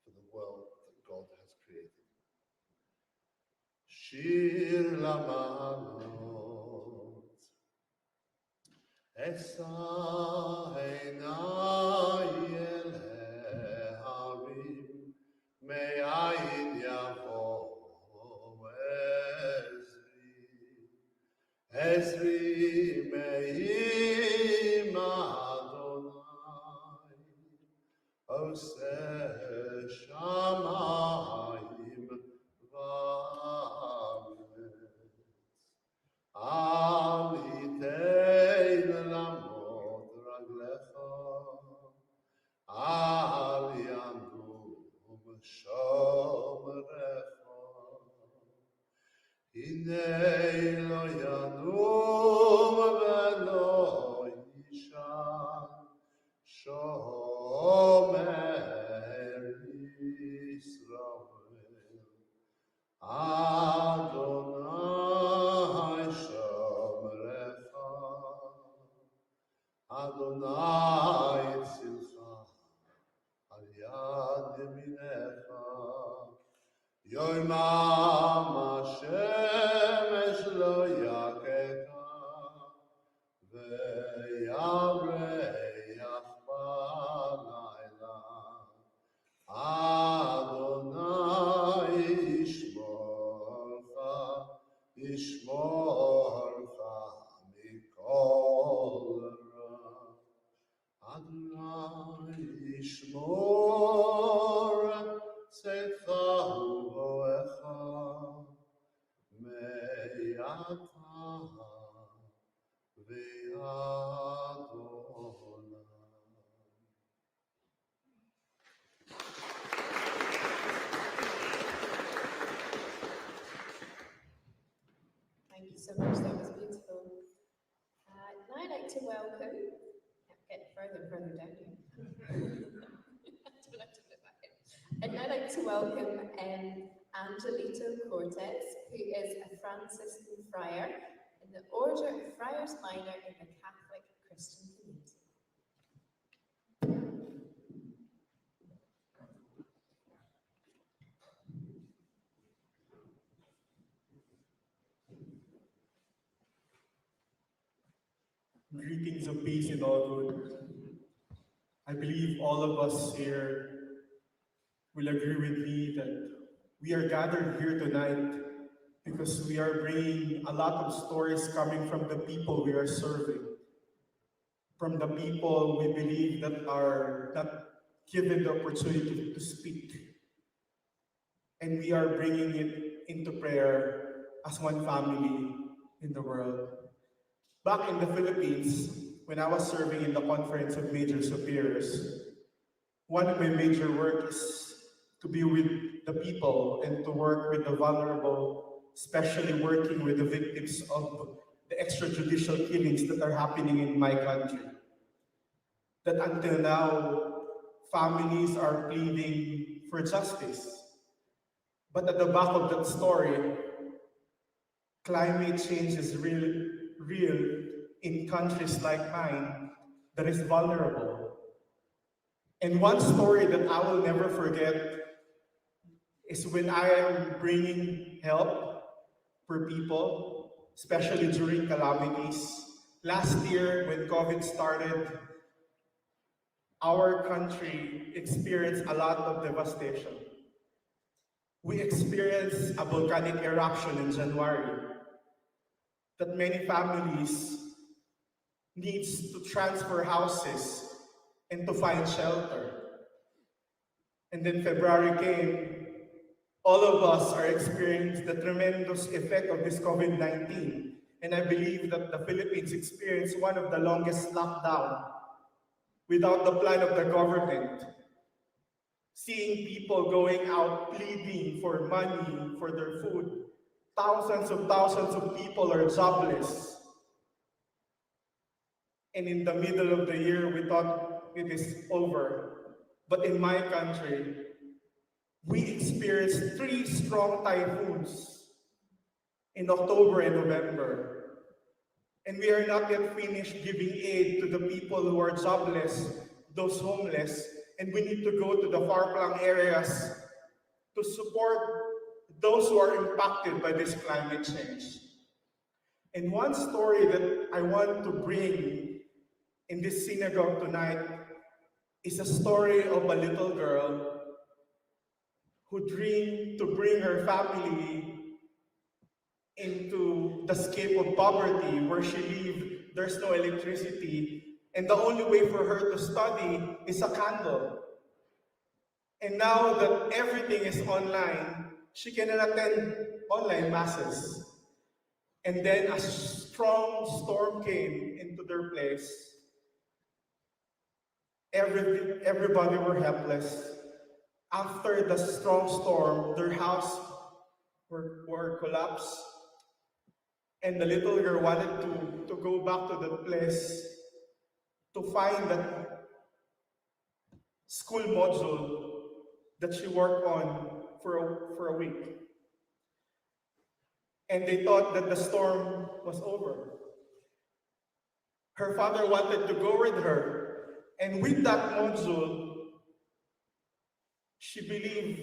for the world that God has created. Shir Lamalot Esa ele harim me'ayin yavo Ezri me'im Adonai Oseh shamayim va'aretz Al yitein lamot raglecha Al yamdum shomrecha Hinei lo yanum velo yishan shomer Yisrael Adonai shomrecha Adonai tzilcha al yad yeminecha Yoimam Hashemesh lo yakeka ve'yareach b'layla Adonai yishmorcha mikol ra Adonai yishmor tzedcha u'vo'echa me'ata ve'adonai. Thank you so much, that was beautiful. Now I'd like to welcome, get further and further down here. Don't have to put it back in. I'd now like to welcome Angelito Cortez, who is a Franciscan friar in the Order of Friars Minor in the Catholic Christian community. Greetings of peace and all good. I believe all of us here will agree with me that we are gathered here tonight because we are bringing a lot of stories coming from the people we are serving, from the people we believe that are not given the opportunity to speak. And we are bringing it into prayer as one family in the world. Back in the Philippines, when I was serving in the Conference of Major Superiors, one of my major work is to be with the people and to work with the vulnerable, especially working with the victims of the extrajudicial killings that are happening in my country. That until now, families are pleading for justice. But at the back of that story, climate change is real in countries like mine that is vulnerable. And one story that I will never forget is when I am bringing help for people, especially during calamities. Last year, when COVID started, our country experienced a lot of devastation. We experienced a volcanic eruption in January that many families needs to transfer houses and to find shelter. And then February came, all of us are experiencing the tremendous effect of this COVID-19. And I believe that the Philippines experienced one of the longest lockdown without the plan of the government. Seeing people going out pleading for money, for their food. Thousands of people are jobless. And in the middle of the year, we thought it is over. But in my country, we experienced 3 strong typhoons in October and November. And we are not yet finished giving aid to the people who are jobless, those homeless, and we need to go to the far-flung areas to support those who are impacted by this climate change. And one story that I want to bring in this synagogue tonight is a story of a little girl who dreamed to bring her family into the scape of poverty where she lived. There's no electricity, and the only way for her to study is a candle. And now that everything is online, she cannot attend online masses. And then a strong storm came into their place. Everybody were helpless. After the strong storm, their house were collapsed. And the little girl wanted to go back to the place to find that school module that she worked on for a week. And they thought that the storm was over. Her father wanted to go with her. And with that module, she believed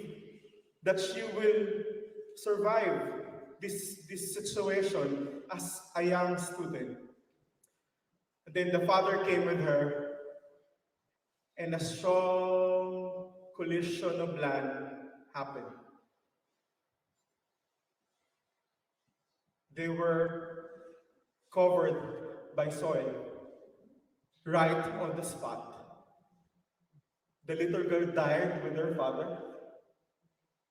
that she will survive this situation as a young student. Then the father came with her, and a strong collision of land happened. They were covered by soil right on the spot. The little girl died with her father,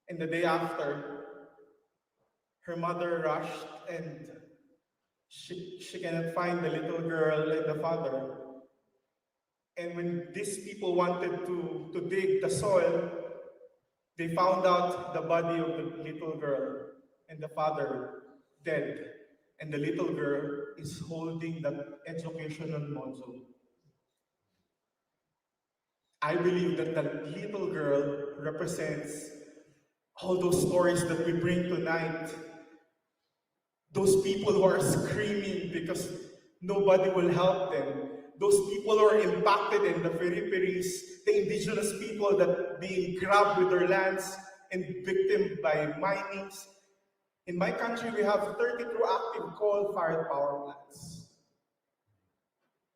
and the day after, her mother rushed and she cannot find the little girl and the father. And when these people wanted to dig the soil, they found out the body of the little girl and the father dead. And the little girl is holding the educational module. I believe that the little girl represents all those stories that we bring tonight. Those people who are screaming because nobody will help them. Those people who are impacted in the peripheries, the indigenous people that being grabbed with their lands and victim by minings. In my country, we have 32 active coal-fired power plants.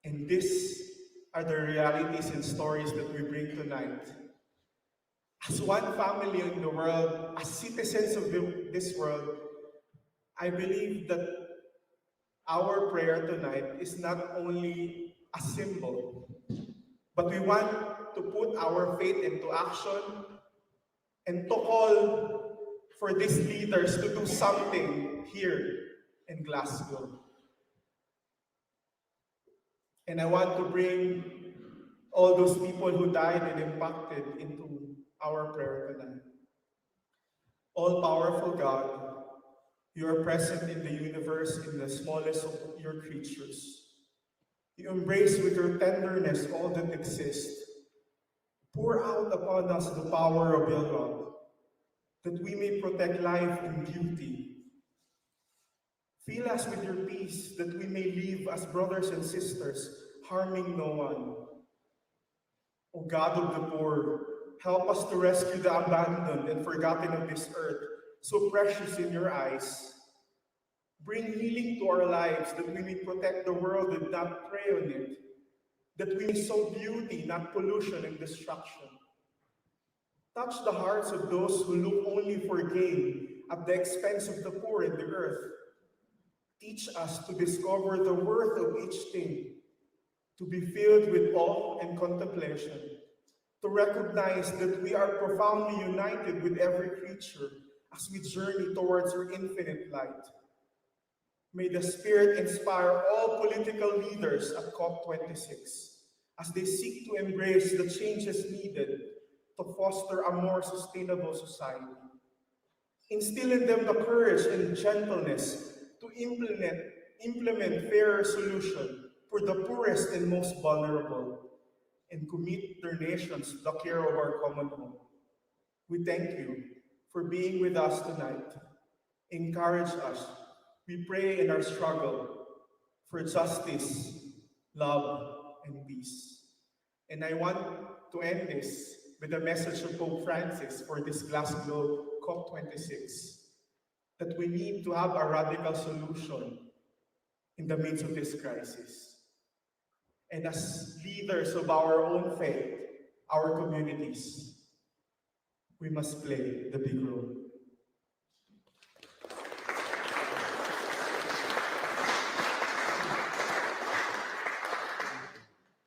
And these are the realities and stories that we bring tonight. As one family in the world, as citizens of this world, I believe that our prayer tonight is not only a symbol, but we want to put our faith into action and to call for these leaders to do something here in Glasgow. And I want to bring all those people who died and impacted into our prayer tonight. All-powerful God, you are present in the universe in the smallest of your creatures. You embrace with your tenderness all that exists. Pour out upon us the power of your love, that we may protect life and beauty. Fill us with your peace, that we may live as brothers and sisters, harming no one. O God of the poor, help us to rescue the abandoned and forgotten of this earth, so precious in your eyes. Bring healing to our lives, that we may protect the world and not prey on it, that we may sow beauty, not pollution and destruction. Touch the hearts of those who look only for gain at the expense of the poor and the earth. Teach us to discover the worth of each thing, to be filled with awe and contemplation, to recognize that we are profoundly united with every creature as we journey towards your infinite light. May the Spirit inspire all political leaders at COP26 as they seek to embrace the changes needed to foster a more sustainable society. Instill in them the courage and gentleness to implement fairer solutions for the poorest and most vulnerable, and commit their nations to the care of our common home. We thank you for being with us tonight. Encourage us. We pray in our struggle for justice, love, and peace. And I want to end this with a message of Pope Francis for this Glasgow COP26, that we need to have a radical solution in the midst of this crisis. and as leaders of our own faith, our communities, we must play the big role.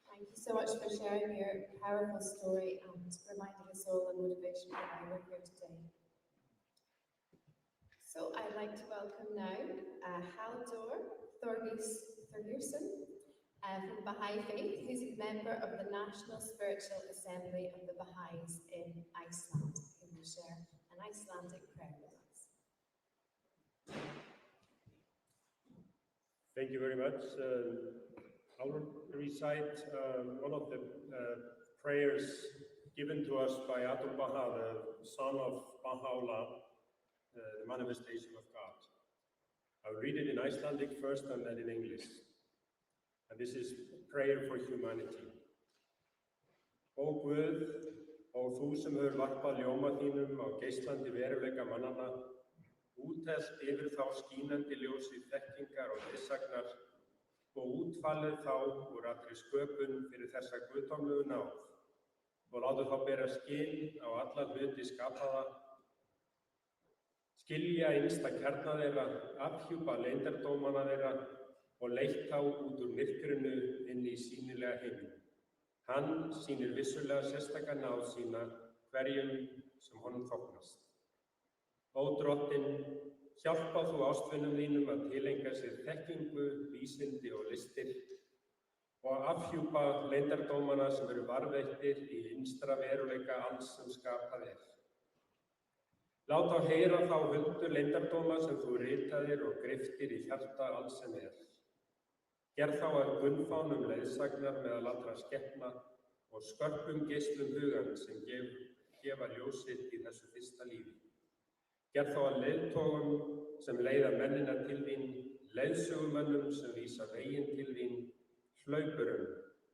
Thank you so much for sharing your powerful story and reminding us all the motivation for why we're here today. So I'd like to welcome now Haldor Thorgjursson from the Baha'i Faith, who's a member of the National Spiritual Assembly of the Baha'is in Iceland, who will share an Icelandic prayer with us. Thank you very much. I will recite one of the prayers given to us by Abdul Baha, the son of Baha'u'llah, the manifestation of God. I'll read it in Icelandic first and then in English. And this is prayer for humanity. Ó Guð, ó þú sem hefur varpað ljóma þínum á geislandi veruleika mannanna, úthellt yfir þá skínandi ljósi þekkingar og leiðsagnar og útfallið þá úr allri sköpun fyrir þessa guðdómlegu náð og látu þá bera skyn á alla hluti skapaða, skilja innsta kjarna þeirra, afhjúpa leyndardómana þeirra og leitt þá út úr myrkrinu inn í sýnilega heiminn. Hann sýnir vissulega sérstaka náð sína hverjum sem honum þóknast. Ó Drottinn, hjálpa þú ástvinum þínum að tileinka sér þekkingu, vísindi og listir og afhjúpa leyndardómana sem eru varðveittir í innstra veruleika alls sem skapað er. Lát þá heyra þá huldu leyndardóma sem þú ritaðir og greyptir í hjarta alls sem er. Gerð þá að gunnfánum leiðsagnar meðal allra skepna og skörpum geislum hugans sem gefa ljósitt í þessu fyrsta lífi. Gerð þá að leiðtogum sem leiða mennina til þín, leiðsögumönnum sem vísa veginn til þín, hlaupurum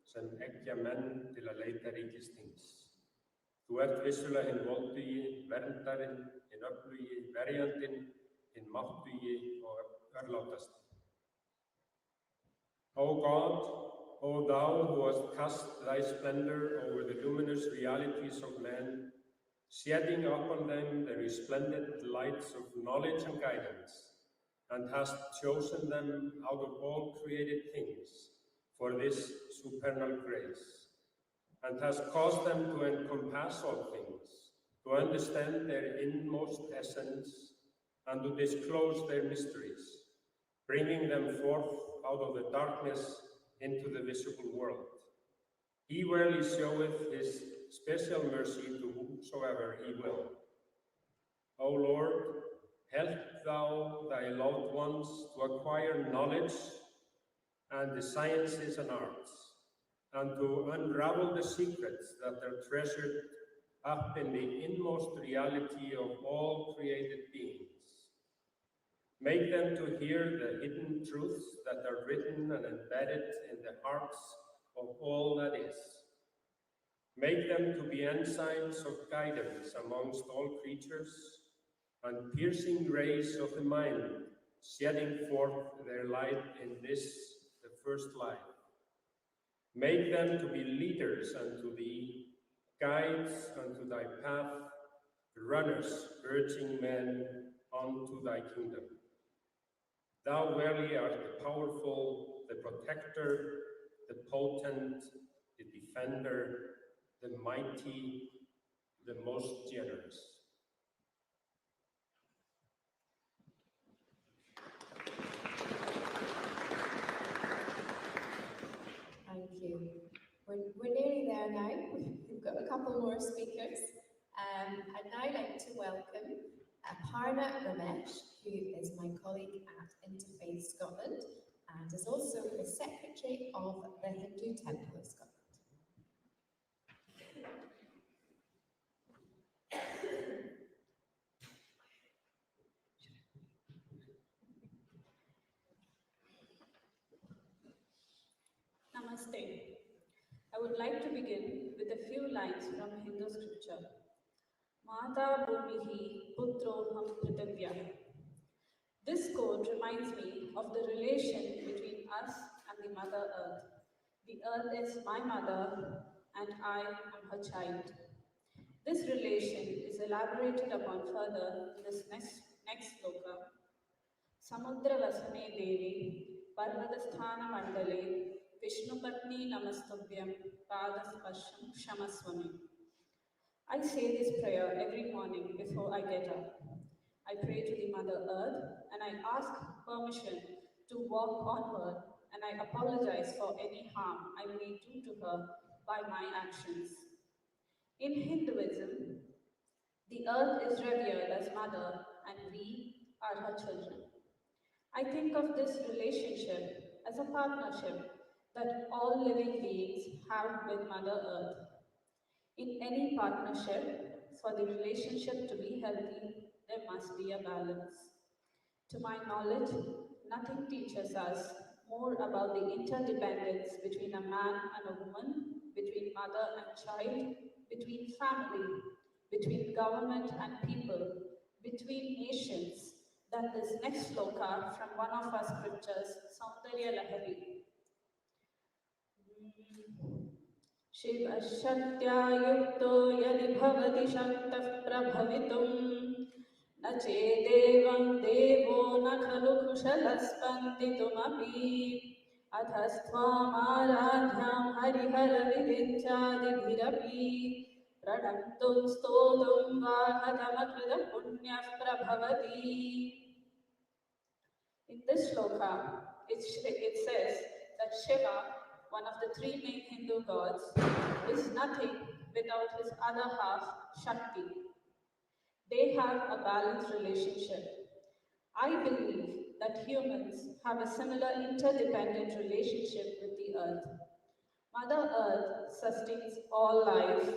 sem eggja menn til að leita ríkisþings. Þú ert vissulega hinn voldugi, verndarinn, hinn öflugi, verjandinn, hinn máttugi og örlátasti. O God, O thou who hast cast thy splendor over the luminous realities of man, shedding upon them the resplendent lights of knowledge and guidance, and hast chosen them out of all created things for this supernal grace, and hast caused them to encompass all things, to understand their inmost essence, and to disclose their mysteries, bringing them forth out of the darkness into the visible world. He rarely showeth his special mercy to whomsoever he will. O Lord, help thou thy loved ones to acquire knowledge and the sciences and arts, and to unravel the secrets that are treasured up in the inmost reality of all created beings. Make them to hear the hidden truths that are written and embedded in the hearts of all that is. Make them to be ensigns of guidance amongst all creatures, and piercing rays of the mind, shedding forth their light in this, the first life. Make them to be leaders unto thee, guides unto thy path, runners urging men unto thy kingdom. Thou verily art the powerful, the protector, the potent, the defender, the mighty, the most generous. Thank you. We're nearly there now. We've got a couple more speakers. I'd now like to welcome Aparna Ramesh, who is my colleague at Interfaith Scotland and is also the Secretary of the Hindu Temple of Scotland. Namaste. I would like to begin with a few lines from Hindu scripture. Mata Bhumihi Putroham Pritavya. This quote reminds me of the relation between us and the Mother Earth. The earth is my mother, and I am her child. This relation is elaborated upon further in this next sloka. Samudra Vasane Devi, Parvatasthana Mandale, Vishnupatni Namastubhyam, Padaspasham Shamaswami. I say this prayer every morning before I get up. I pray to the Mother Earth and I ask permission to walk on her, and I apologize for any harm I may do to her by my actions. In Hinduism, the earth is revered as mother and we are her children. I think of this relationship as a partnership that all living beings have with Mother Earth. In any partnership, for the relationship to be healthy, there must be a balance. To my knowledge, nothing teaches us more about the interdependence between a man and a woman, between mother and child, between family, between government and people, between nations, than this next sloka from one of our scriptures, Saundarya Lahari. Shiva Shatyayukto yadi bhavati shaktah prabhavitum na chedevam devo na khalu kushalaspanditum adhasthvam aradhyam harihara virinchadibhirapi pranamtum stotum vahatamakridam punyah prabhavati. In this shloka, it says that Shiva, one of the three main Hindu gods, is nothing without his other half, Shakti. They have a balanced relationship. I believe that humans have a similar interdependent relationship with the earth. Mother Earth sustains all life,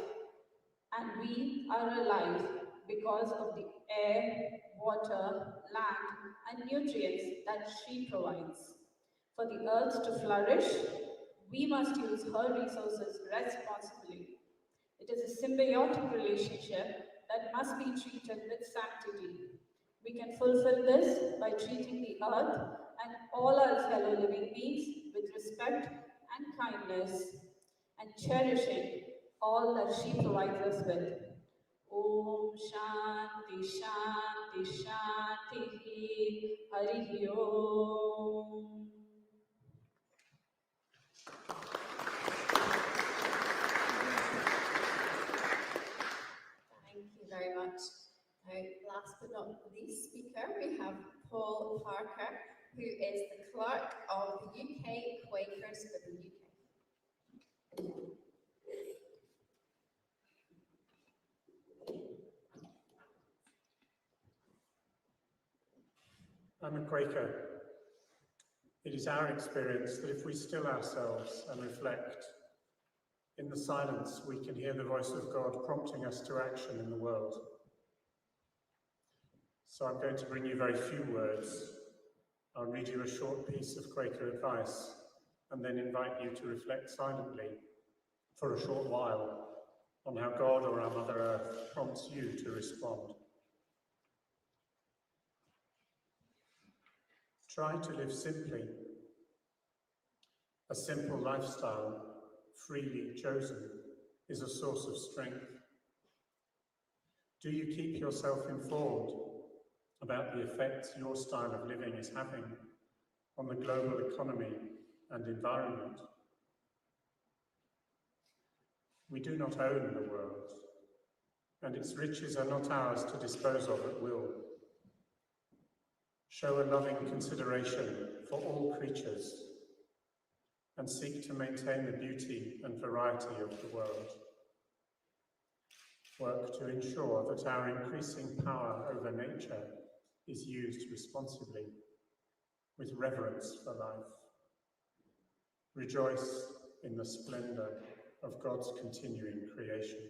and we are alive because of the air, water, land, and nutrients that she provides. For the earth to flourish, we must use her resources responsibly. It is a symbiotic relationship that must be treated with sanctity. We can fulfill this by treating the earth and all our fellow living beings with respect and kindness, and cherishing all that she provides us with. Om Shanti Shanti Shanti Hari Om. Thank you very much. Now, last but not least speaker, we have Paul Parker, who is the clerk of the UK Quakers for the UK. I'm a Quaker. It is our experience that if we still ourselves and reflect, in the silence we can hear the voice of God prompting us to action in the world. So I'm going to bring you very few words. I'll read you a short piece of Quaker advice and then invite you to reflect silently for a short while on how God or our Mother Earth prompts you to respond. Try to live simply. A simple lifestyle, freely chosen, is a source of strength. Do you keep yourself informed about the effects your style of living is having on the global economy and environment? We do not own the world, and its riches are not ours to dispose of at will. Show a loving consideration for all creatures and seek to maintain the beauty and variety of the world. Work to ensure that our increasing power over nature is used responsibly, with reverence for life. Rejoice in the splendor of God's continuing creation.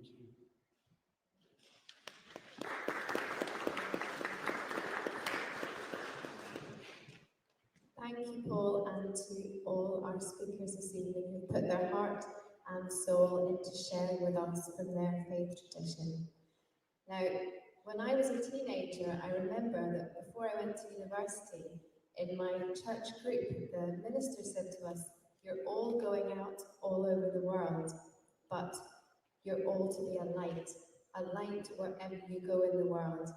Thank you. Thank you, Paul, and to all our speakers this evening who put their heart and soul into sharing with us from their faith tradition. Now, when I was a teenager, I remember that before I went to university, in my church group, the minister said to us, "You're all going out all over the world, but you're all to be a light wherever you go in the world,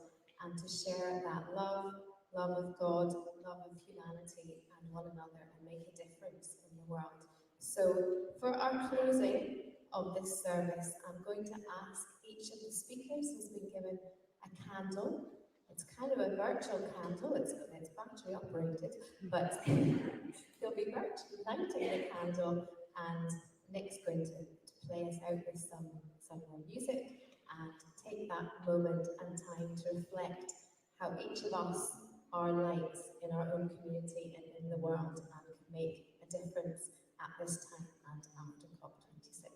and to share that love of God, love of humanity and one another, and make a difference in the world." So for our closing of this service, I'm going to ask each of the speakers who's been given a candle. It's kind of a virtual candle, it's battery operated, but they'll be virtually lighting the candle, and Nick's going to play us out with some more music and take that moment and time to reflect how each of us are lights in our own community and in the world, and can make a difference at this time and after COP26.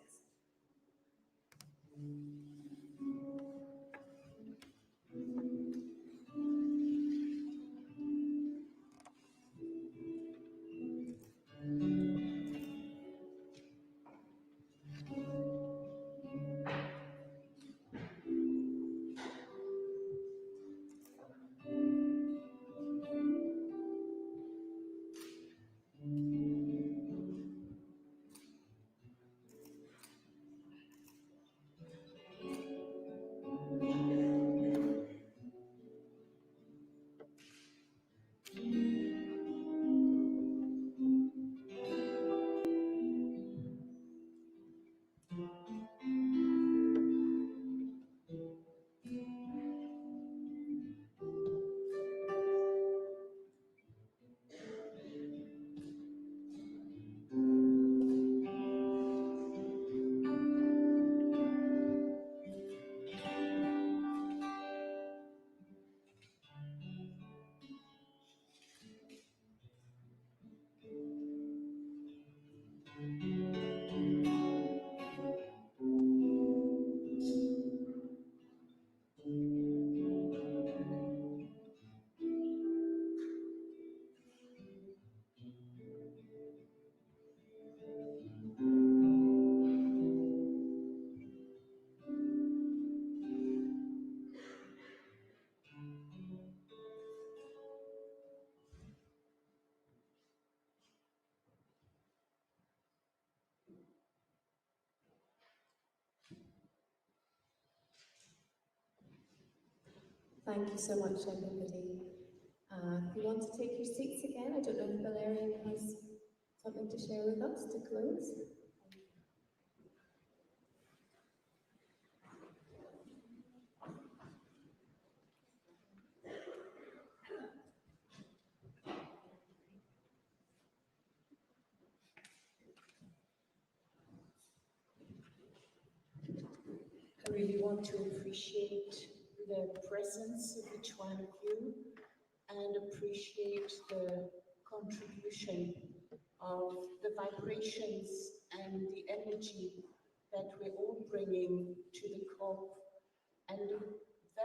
Thank you so much, everybody. If you want to take your seats again, I don't know if Valerian has something to share with us to close. I really want to appreciate the presence of each one of you and appreciate the contribution of the vibrations and the energy that we're all bringing to the COP, and a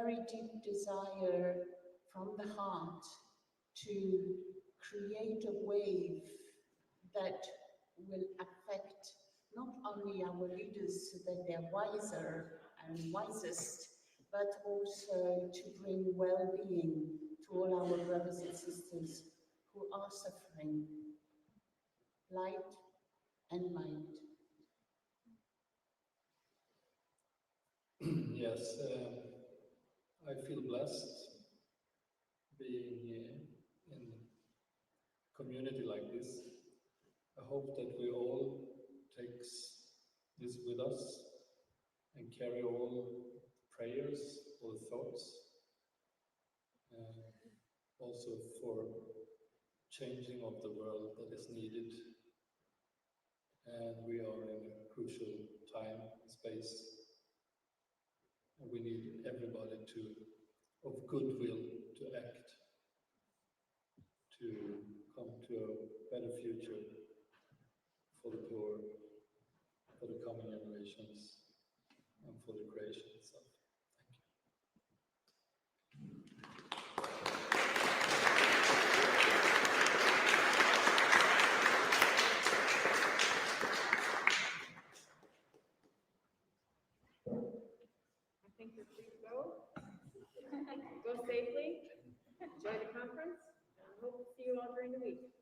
very deep desire from the heart to create a wave that will affect not only our leaders so that they're wiser and wisest, but also to bring well-being to all our brothers and sisters who are suffering. Light and might. Yes, I feel blessed being in a community like this. I hope that we all take this with us and carry all prayers, all thoughts, also for changing of the world that is needed. And we are in a crucial time and space. And we need everybody of goodwill to act, to come to a better future for the poor, for the coming generations. and for the creation itself. I think you're free to go. Go safely, enjoy the conference, and hope to see you all during the week.